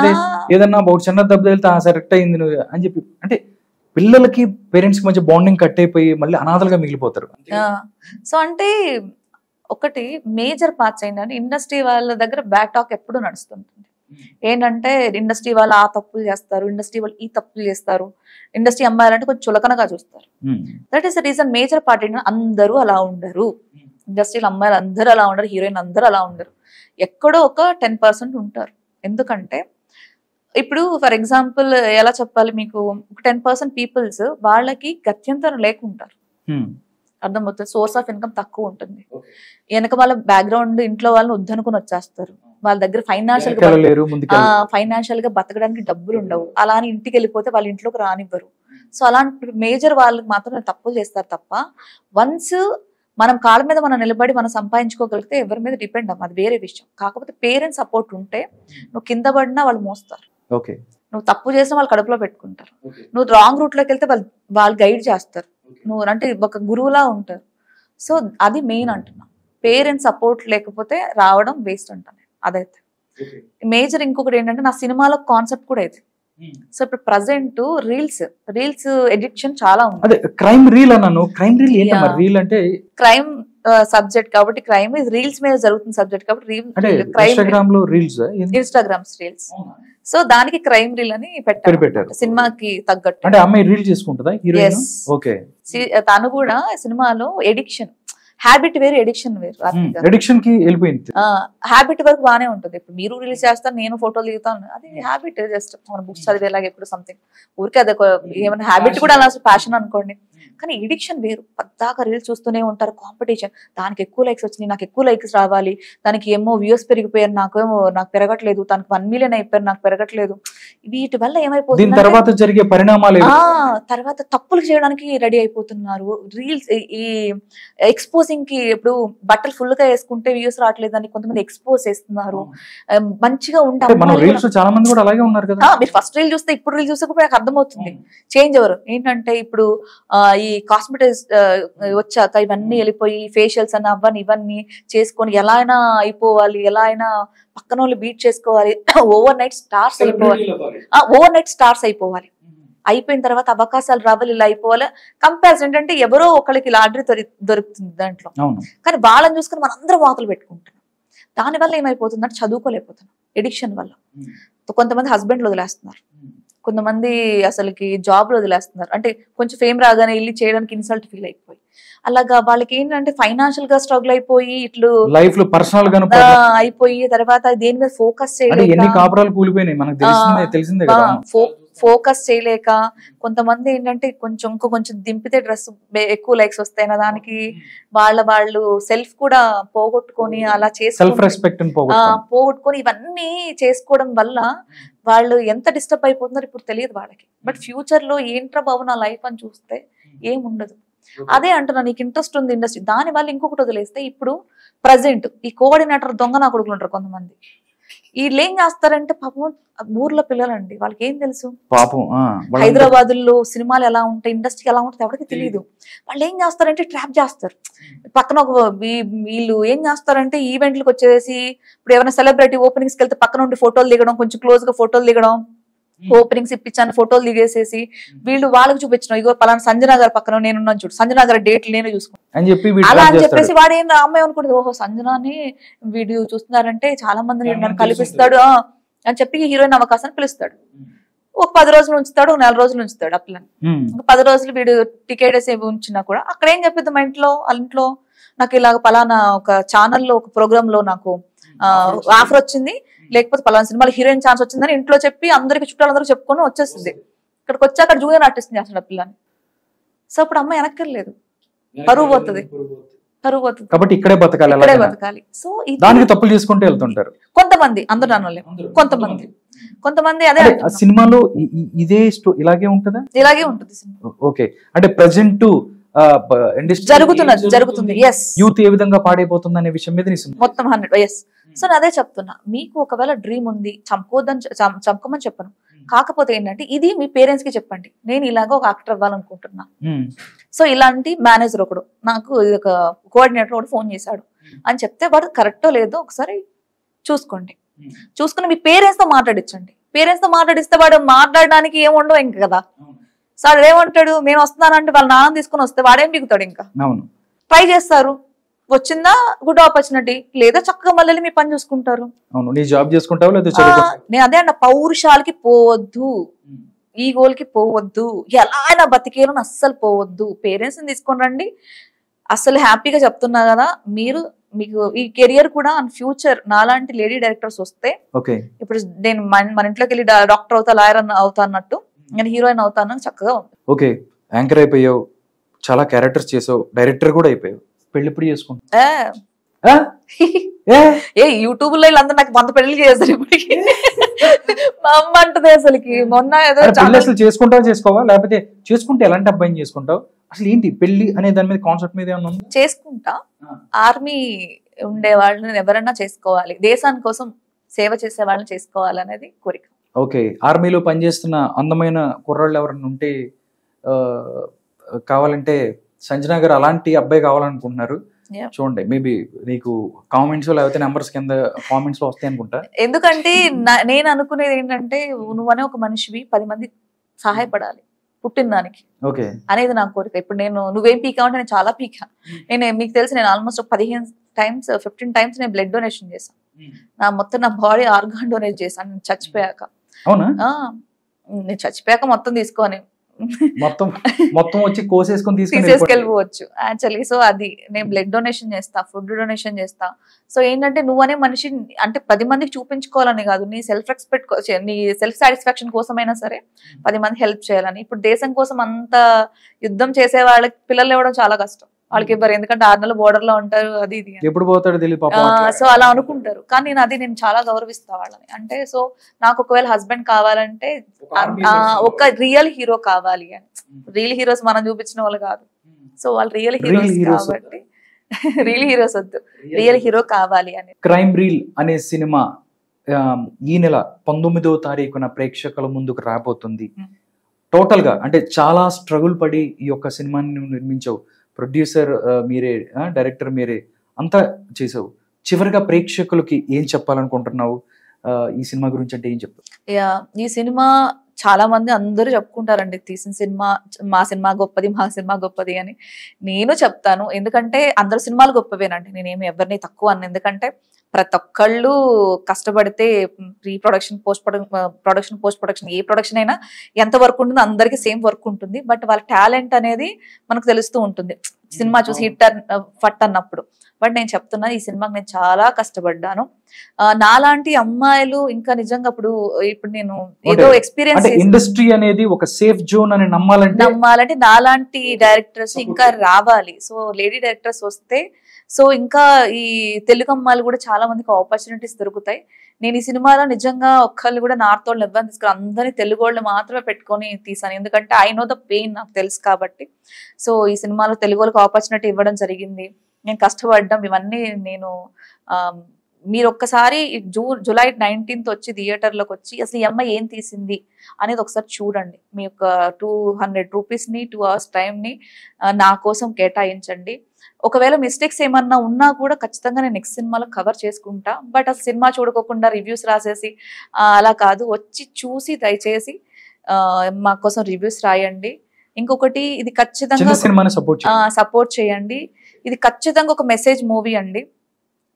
A: ఏదన్నా చిన్న దెబ్బ తగిలితే సెలెక్ట్ అయింది నువ్వు అని చెప్పి, అంటే పిల్లలకి పేరెంట్స్ కి మధ్య బాండింగ్ కట్ అయిపోయి మళ్ళీ అనాథలుగా మిగిలిపోతారు.
B: సో అంటే ఒకటి మేజర్ పార్ట్స్ ఏంటంటే ఇండస్ట్రీ వాళ్ళ దగ్గర బ్యాక్ టాక్ ఎప్పుడు నడుస్తుంటుంది. ఏంటంటే ఇండస్ట్రీ వాళ్ళు ఆ తప్పులు చేస్తారు, ఇండస్ట్రీ వాళ్ళు ఈ తప్పులు చేస్తారు, ఇండస్ట్రీ అమ్మాయిలంటే కొంచెం చులకనగా చూస్తారు. That is the reason. Major part ఏంటంటే అందరూ అలా ఉండరు, ఇండస్ట్రీలో అమ్మాయిలు అందరూ అలా ఉండరు, హీరోయిన్ అందరూ అలా ఉండరు, ఎక్కడో ఒక 10% ఉంటారు. ఎందుకంటే ఇప్పుడు ఫర్ ఎగ్జాంపుల్ ఎలా చెప్పాలి మీకు, 10% పీపుల్స్ వాళ్ళకి గత్యంతరం లేకుంటారు, అర్థమవుతుంది, సోర్స్ ఆఫ్ ఇన్కమ్ తక్కువ ఉంటుంది, వెనక వాళ్ళ బ్యాక్గ్రౌండ్ ఇంట్లో వాళ్ళని వద్దనుకుని వచ్చేస్తారు, వాళ్ళ దగ్గర ఫైనాన్షియల్ గా బతకడానికి డబ్బులు ఉండవు, అలా అని ఇంటికి వెళ్ళిపోతే వాళ్ళ ఇంట్లోకి రానివ్వరు. సో అలాంటి మేజర్ వాళ్ళకి మాత్రం తప్పులు చేస్తారు తప్ప, వన్స్ మనం కాళ్ళ మీద మనం నిలబడి మనం సంపాదించుకోగలిగితే ఎవరి మీద డిపెండ్ అవ్వం, అది వేరే విషయం. కాకపోతే పేరెంట్స్ సపోర్ట్ ఉంటే నువ్వు కింద పడినా వాళ్ళు మోస్తారు,
A: ఓకే
B: నువ్వు తప్పు చేసినా వాళ్ళు కడుపులో పెట్టుకుంటారు, నువ్వు రాంగ్ రూట్ లోకి వెళ్తే వాళ్ళు గైడ్ చేస్తారు, నువ్వు అంటే ఒక గురువులా ఉంటారు. సో అది మెయిన్ అంటున్నా, పేరెంట్స్ సపోర్ట్ లేకపోతే రావడం వేస్ట్ అంటాను అదైతే మేజర్. ఇంకొకటి ఏంటంటే నా సినిమాలో కాన్సెప్ట్ కూడా అయితే, సో ఇప్పుడు ప్రజెంట్ రీల్స్ ఎడిక్షన్ చాలా ఉంది.
A: అదే క్రైమ్ రీల్ అన్నాను, క్రైమ్ రీల్ ఏంటి మరి? రీల్ అంటే
B: క్రైమ్ సబ్జెక్ట్ కాబట్టి, క్రైమ్ రీల్స్ మీద జరుగుతున్న సబ్జెక్ట్ కాబట్టి
A: ఇన్స్టాగ్రామ్ లో రీల్స్,
B: ఇన్స్టాగ్రామ్స్ రీల్స్. సో దానికి క్రైమ్ రీల్ అని పెట్టారు సినిమాకి తగ్గట్టు.
A: అంటే అమ్మాయి రీల్ చేసుకుంటుందా హీరోయిన్? ఓకే,
B: తను కూడా సినిమాలో ఎడిక్షన్, హ్యాబిట్ వేరు ఎడిక్షన్ వేరు.
A: ఎడిక్షన్ కి వెళ్ళిపోయింది.
B: హ్యాబిట్ వరకు బానే ఉంటుంది. ఇప్పుడు మీరు రిలీజ్ చేస్తారు, నేను ఫోటోలు దిగుతాను, అది హ్యాబిట్. జస్ట్ మన బుక్స్ చదివేలాగా ఎప్పుడు సంథింగ్ ఊరికే అదే ఏమైనా హ్యాబిట్ కూడా అలా ప్యాషన్ అనుకోండి. కానీ ఎడిక్షన్ వేరు, పద్దాకా రీల్స్ చూస్తూనే ఉంటారు, కాంపిటీషన్, దానికి ఎక్కువ లైక్స్ వచ్చినాయి, నాకు ఎక్కువ లైక్స్ రావాలి, దానికి ఏమో వ్యూస్ పెరిగిపోయారు, నాకు పెరగట్లేదు, తనకు 1 మిలియన్ అయిపోయారు, నాకు పెరగట్లేదు. వీటి వల్ల ఏమైపోతుంది,
A: తర్వాత జరిగే పరిణామాలు,
B: తర్వాత తప్పులు చేయడానికి రెడీ అయిపోతున్నారు. రీల్స్ ఈ ఎక్స్పోజింగ్ కి, ఇప్పుడు బట్టలు ఫుల్ గా వేసుకుంటే వ్యూస్ రావట్లేదు అని కొంతమంది ఎక్స్పోజ్ చేస్తున్నారు. మంచిగా ఉంటారు,
A: చాలా మంది కూడా అలాగే ఉన్నారు కదా.
B: మీరు ఫస్ట్ రీల్ చూస్తే ఇప్పుడు రీల్ చూస్తే కూడా నాకు అర్థమవుతుంది చేంజ్ ఎవరు ఏంటంటే, ఇప్పుడు ఈ కాస్మెటిక్స్ వచ్చాక ఇవన్నీ వెళ్ళిపోయి ఫేషియల్స్ అని అవన్నీ ఇవన్నీ చేసుకొని ఎలా అయినా అయిపోవాలి, ఎలా అయినా పక్కన వాళ్ళు బీట్ చేసుకోవాలి, ఓవర్ నైట్ స్టార్స్ అయిపోవాలి, అయిపోయిన తర్వాత అవకాశాలు రావాలి, ఇలా అయిపోవాలి. కంపారిజన్ ఏంటంటే ఎవరో ఒకరికి లాటరీ దొరుకుతుంది దాంట్లో, కానీ వాళ్ళని చూసుకుని మనందరం వాతలు పెట్టుకుంటున్నాం. దానివల్ల ఏమైపోతుందంటే చదువుకోలేకపోతున్నాం ఎడిక్షన్ వల్ల. కొంతమంది హస్బెండ్లు వదిలేస్తున్నారు, కొంతమంది అసలుకి జాబ్లు వదిలేస్తున్నారు. అంటే కొంచెం ఫేమ్ రాగానే వెళ్ళి చేయడానికి ఇన్సల్ట్ ఫీల్ అయిపోయి, అలాగా వాళ్ళకి ఏంటంటే ఫైనాన్షియల్ గా స్ట్రగుల్ అయిపోయి, ఇట్లు
A: లైఫ్ లో పర్సనల్ గా
B: అయిపోయి, తర్వాత దేని మీద ఫోకస్ ఫోకస్ చేయలేక కొంతమంది ఏంటంటే కొంచెం దింపితే డ్రెస్ ఎక్కువ లైక్స్ వస్తాయి దానికి వాళ్ళు సెల్ఫ్ కూడా పోగొట్టుకొని అలా పోగొట్టుకొని ఇవన్నీ చేసుకోవడం వల్ల వాళ్ళు ఎంత డిస్టర్బ్ అయిపోతున్నారో ఇప్పుడు తెలియదు వాళ్ళకి. బట్ ఫ్యూచర్ లో ఏంట్రా బాబు నా లైఫ్ అని చూస్తే ఏముండదు. అదే అంటున్నా, నీకు ఇంట్రెస్ట్ ఉంది ఇండస్ట్రీ, దాని వల్ల ఇంకొకటి వదిలేస్తే ఇప్పుడు ప్రజెంట్ ఈ కోఆర్డినేటర్ దొంగ నా కొడుకులు ఉంటారు కొంతమంది. వీళ్ళు ఏం చేస్తారంటే పాపం ఊర్లో పిల్లలండి, వాళ్ళకి ఏం తెలుసు
A: పాపం
B: హైదరాబాద్ లో సినిమాలు ఎలా ఉంటాయి, ఇండస్ట్రీ ఎలా ఉంటుంది ఎవరికి తెలియదు. వాళ్ళు ఏం చేస్తారంటే ట్రాప్ చేస్తారు. పక్కన వీళ్ళు ఏం చేస్తారంటే ఈవెంట్లకు వచ్చేసి, ఇప్పుడు ఏమైనా సెలబ్రిటీ ఓపెనింగ్స్కి వెళ్తే పక్కన ఉండి ఫోటోలు దిగడం, కొంచెం క్లోజ్ గా ఫోటోలు దిగడం, ఓపెనింగ్స్ ఇప్పించాను ఫోటోలు దిగేసేసి వీళ్ళు వాళ్ళకి చూపించిన, ఇగో పలానా సంజనా గారు పక్కన నేనున్నాను చూడు, సంజనా గారి డేట్లు నేనే చూసుకున్నాను అలా అని చెప్పేసి వాడు ఏం అమ్మాయి అనుకుంటుంది, ఓహో సంజనాని వీడియో చూస్తున్నారంటే చాలా మందిని నన్ను కల్పిస్తాడు అని చెప్పి హీరోయిన్ అవకాశాన్ని పిలుస్తాడు. ఒక 10 రోజులు ఉంచుతాడు, 4 రోజులు ఉంచుతాడు. అట్లా 10 రోజులు వీడు టికెట్ వేసి ఉంచినా కూడా అక్కడ ఏం చెప్పిద్ది, మా ఇంట్లో నాకు ఇలాగ పలానా ఒక ఛానల్లో ఒక ప్రోగ్రామ్ లో నాకు ఆఫర్ వచ్చింది, లేకపోతే పలానా సినిమాలో హీరోయిన్ ఛాన్స్ వచ్చిందని ఇంట్లో చెప్పి అందరికి చుట్టాలందరూ చెప్పుకొని వచ్చేస్తుంది. ఇక్కడికి వచ్చి అక్కడ జూనియర్ ఆర్టిస్ట్ చేస్తాడు ఆ పిల్లని. సో అప్పుడు అమ్మాయి వెనక్కర్లేదు, పరువు పోతుంది
A: కాబట్టి ఇక్కడే బతకాలి.
B: సో
A: దానికి తప్పులు చేసుకుంటూ వెళ్తుంటారు
B: కొంతమంది, అందరూ నాన్నలే కొంతమంది అదే
A: సినిమాలో ఇదే ఇలాగే ఉంటుందా?
B: ఇలాగే ఉంటుంది.
A: ఓకే, అంటే ప్రెజెంట్
B: జరుగుతుంది
A: యూత్ ఏ విధంగా పాడైపోతుంది అనే విషయం మీద
B: మొత్తం 100. సో అదే చెప్తున్నా, మీకు ఒకవేళ డ్రీమ్ ఉంది చంపుకోమని చెప్పను, కాకపోతే ఏంటంటే ఇది మీ పేరెంట్స్ కి చెప్పండి, నేను ఇలాగ ఒక యాక్టర్ అవ్వాలనుకుంటున్నా. సో ఇలాంటి మేనేజర్ ఒకడు నాకు ఒక కోఆర్డినేటర్ ఒకటి ఫోన్ చేశాడు అని చెప్తే వాడు కరెక్టో లేదో ఒకసారి చూసుకుని మీ పేరెంట్స్ తో మాట్లాడించండి. పేరెంట్స్ తో మాట్లాడిస్తే వాడు మాట్లాడడానికి ఏముండవు ఇంకా కదా. సో వాడు ఏమంటాడు, నేను వస్తున్నానంటే వాళ్ళ నాన్న తీసుకుని వస్తే వాడేం దిగుతాడు, ఇంకా ట్రై చేస్తారు, వచ్చిందా గుడ్ ఆపర్చునిటీ, లేదా చక్కగా మళ్ళీ మీ పని చూసుకుంటారు. నేను అదే అన్న, పౌరుషాలకి పోవద్దు, ఈ గోల్కి పోవద్దు, ఎలా అయినా బతికేయాలని అస్సలు పోవద్దు. పేరెంట్స్ ని తీసుకొని రండి, అస్సలు హ్యాపీగా చెప్తున్నా కదా. మీకు ఈ కెరియర్ కూడా ఫ్యూచర్ నాలాంటి లేడీ డైరెక్టర్స్ వస్తే, ఇప్పుడు నేను మన ఇంట్లోకి వెళ్ళి డాక్టర్ అవుతా, లాయర్ అవుతా అన్నట్టు నేను హీరోయిన్ అవుతాను చక్కగా ఉంది.
A: ఓకే, యాంకర్ అయిపోయావు, చాలా క్యారెక్టర్స్ చేసావు, డైరెక్టర్ కూడా అయిపోయావు, పెళ్లి ఎప్పుడు చేసుకుంటా?
B: యూట్యూబ్ లో వీళ్ళందరూ నాకు 100 పెళ్లి చేస్తారు ఇప్పటికి. మా అమ్మ అంటది అసలుకి మొన్న ఏదో
A: చేసుకుంటావా చేసుకోవా, లేకపోతే చేసుకుంటే ఎలాంటి అబ్బాయిని చేసుకుంటావు, అసలు ఏంటి పెళ్లి అనే దాని మీద కాన్సెప్ట్ మీద ఏమన్నా ఉందా?
B: చేసుకుంటా. ఆర్మీ ఉండే వాళ్ళని ఎవరన్నా చేసుకోవాలి, దేశాని కోసం సేవ చేసే వాళ్ళని చేసుకోవాలనేది కోరిక.
A: ఓకే, ఆర్మీలో పనిచేస్తున్న అందమైన కుర్రాళ్ళు ఎవరైనా ఉంటే కావాలంటే సంజన గారు అలాంటి అబ్బాయి కావాలనుకుంటున్నారు.
B: Yeah.
A: చూడండి, మేబీ నీకు కామెంట్స్ లేకపోతే నెంబర్స్ కింద కామెంట్స్ లో వస్తాయి అనుకుంటా.
B: ఎందుకంటే నేను అనుకునేది ఏంటంటే నువ్వనే ఒక మనిషివి 10 మంది సహాయపడాలి పుట్టిన దానికి
A: ఓకే
B: అనేది నా కోరిక. ఇప్పుడు నువ్వేం పీకా అంటే నేను చాలా పీకా. మీకు తెలిసి నేను ఆల్మోస్ట్ 15 times 15 times నేను బ్లడ్ డొనేషన్ చేశాను. నా బాడీ ఆర్గాన్ డొనేట్ చేశాను నేను చచ్చిపోయాక.
A: అవునా?
B: నేను చచ్చిపోయాక మొత్తం తీసుకొని
A: మొత్తం వచ్చి కోసేసుకొని
B: తీసుకెళ్ళిపోవచ్చు యాక్చువల్లీ. సో అది నేను బ్లడ్ డొనేషన్ చేస్తా, ఫుడ్ డొనేషన్ చేస్తా. సో ఏంటంటే నువ్వనే మనిషి అంటే 10 మందికి చూపించుకోవాలని కాదు, నీ సెల్ఫ్ రెస్పెక్ట్, నీ సెల్ఫ్ సాటిస్ఫాక్షన్ కోసమైనా సరే 10 మంది హెల్ప్ చేయాలని. ఇప్పుడు దేశం కోసం అంత యుద్ధం చేసే వాళ్ళకి పిల్లలు ఇవ్వడం చాలా కష్టం. వాళ్ళకి ఇవ్వరు, ఎందుకంటే 6 నెలలు బోర్డర్ లో ఉంటారు, అది ఇది
A: ఎప్పుడు పోతాడు తెలియదు.
B: సో అలా అనుకుంటారు. కానీ నేను చాలా గౌరవిస్తా వాళ్ళని. అంటే సో నాకు ఒకవేళ హస్బెండ్ కావాలంటే ఒక రియల్ హీరో కావాలి అని. రియల్ హీరోస్ మనం చూపించిన వాళ్ళు కాదు. సో వాళ్ళు రియల్ హీరోస్ కాబట్టి రియల్ హీరోస్ వద్దు, రియల్ హీరో కావాలి అని.
A: క్రైమ్ రీల్ అనే సినిమా ఈ నెల 19వ తారీఖున ప్రేక్షకుల ముందుకు రాబోతుంది. టోటల్ గా అంటే చాలా స్ట్రగుల్ పడి ఈ యొక్క సినిమాని నిర్మించావు. ప్రొడ్యూసర్ మీరే, డైరెక్టర్ మీరే, అంతా చేసావు. చివరిగా ప్రేక్షకులకి ఏం చెప్పాలనుకుంటున్నావు? ఈ సినిమా గురించి అంటే ఏం చెప్తావు?
B: ఈ సినిమా చాలా మంది అందరూ చెప్పుకుంటారండి, తీసిన సినిమా మా సినిమా గొప్పది, మా సినిమా గొప్పది అని. నేను చెప్తాను, ఎందుకంటే అందరు సినిమాలు గొప్పవేనండి, నేనేమి ఎవరిని తక్కువ అన్న. ఎందుకంటే ప్రతి ఒక్కళ్ళు కష్టపడితే ప్రీ ప్రొడక్షన్, పోస్ట్ ప్రొడక్షన్ ఏ ప్రొడక్షన్ అయినా ఎంత వర్క్ ఉంటుందో అందరికీ సేమ్ వర్క్ ఉంటుంది. బట్ వాళ్ళ టాలెంట్ అనేది మనకు తెలుస్తూ ఉంటుంది సినిమా చూసి హిట్ ఫట్ అన్నప్పుడు. బట్ నేను చెప్తున్నా, ఈ సినిమాకి నేను చాలా కష్టపడ్డాను. నాలాంటి అమ్మాయిలు ఇంకా నిజంగా ఇప్పుడు నేను ఏదో ఎక్స్పీరియన్స్,
A: ఇండస్ట్రీ అనేది ఒక సేఫ్ జోన్ అని నమ్మాలంటే
B: నాలాంటి డైరెక్టర్స్ ఇంకా రావాలి. సో లేడీ డైరెక్టర్స్ వస్తే సో ఇంకా ఈ తెలుగు అమ్మాయిలు కూడా చాలా మందికి ఆపర్చునిటీస్ దొరుకుతాయి. నేను ఈ సినిమాలో నిజంగా ఒక్కళ్ళు కూడా నార్త్ వాళ్ళు ఇవ్వని తీసుకుని అందరినీ తెలుగు వాళ్ళు మాత్రమే పెట్టుకొని తీసాను. ఎందుకంటే ఐ నో ద పెయిన్, నాకు తెలుసు కాబట్టి. సో ఈ సినిమాలో తెలుగు వాళ్ళకి ఆపర్చునిటీ ఇవ్వడం జరిగింది. నేను కష్టపడ్డం ఇవన్నీ మీరు ఒక్కసారి జూలై 19th వచ్చి థియేటర్లోకి వచ్చి అసలు ఈ అమ్మాయి ఏం తీసింది అనేది ఒకసారి చూడండి. మీ యొక్క 200 రూపీస్ని 2 hours టైంని నా కోసం కేటాయించండి. ఒకవేళ మిస్టేక్స్ ఏమన్నా ఉన్నా కూడా ఖచ్చితంగా నేను నెక్స్ట్ సినిమాలో కవర్ చేసుకుంటా. బట్ అసలు సినిమా చూడకోకుండా రివ్యూస్ రాసేసి అలా కాదు, వచ్చి చూసి దయచేసి మా కోసం రివ్యూస్ రాయండి. ఇంకొకటి, ఇది ఖచ్చితంగా సపోర్ట్ చేయండి. ఇది ఖచ్చితంగా ఒక మెసేజ్ మూవీ అండి.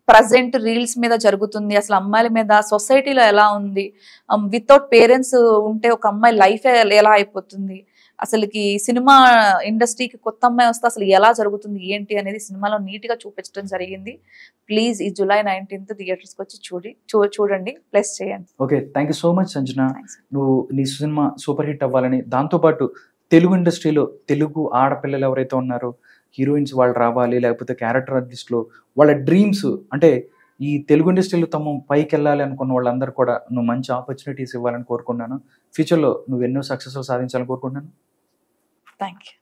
B: ప్రజెంట్ రీల్స్ మీద జరుగుతుంది, అసలు అమ్మాయిల మీద సొసైటీలో ఎలా ఉంది, వితౌట్ పేరెంట్స్ ఉంటే ఒక అమ్మాయి లైఫ్ ఎలా అయిపోతుంది, అసలుకి సినిమా ఇండస్ట్రీకి కొత్త అమ్మాయి వస్తే అసలు ఎలా జరుగుతుంది ఏంటి అనేది సినిమాలో నీట్ గా చూపించడం జరిగింది. ప్లీజ్ ఈ జూలై 19th థియేటర్స్కి వచ్చి చూడండి, ప్లస్ చేయండి.
A: Okay, thank you so much Sanjana. నువ్వు నీ సినిమా సూపర్ హిట్ అవ్వాలని, దాంతోపాటు తెలుగు ఇండస్ట్రీలో తెలుగు ఆడపిల్లలు ఎవరైతే ఉన్నారో హీరోయిన్స్ వాళ్ళు రావాలి, లేకపోతే క్యారెక్టర్ ఆర్టిస్ట్లో వాళ్ళ డ్రీమ్స్, అంటే ఈ తెలుగు ఇండస్ట్రీలో తమ పైకి వెళ్ళాలి అనుకున్న వాళ్ళందరూ కూడా నువ్వు మంచి ఆపర్చునిటీస్ ఇవ్వాలని కోరుకున్నాను. ఫ్యూచర్లో నువ్వు ఎన్నో సక్సెస్ సాధించాలని కోరుకుంటున్నాను.
B: Thank you.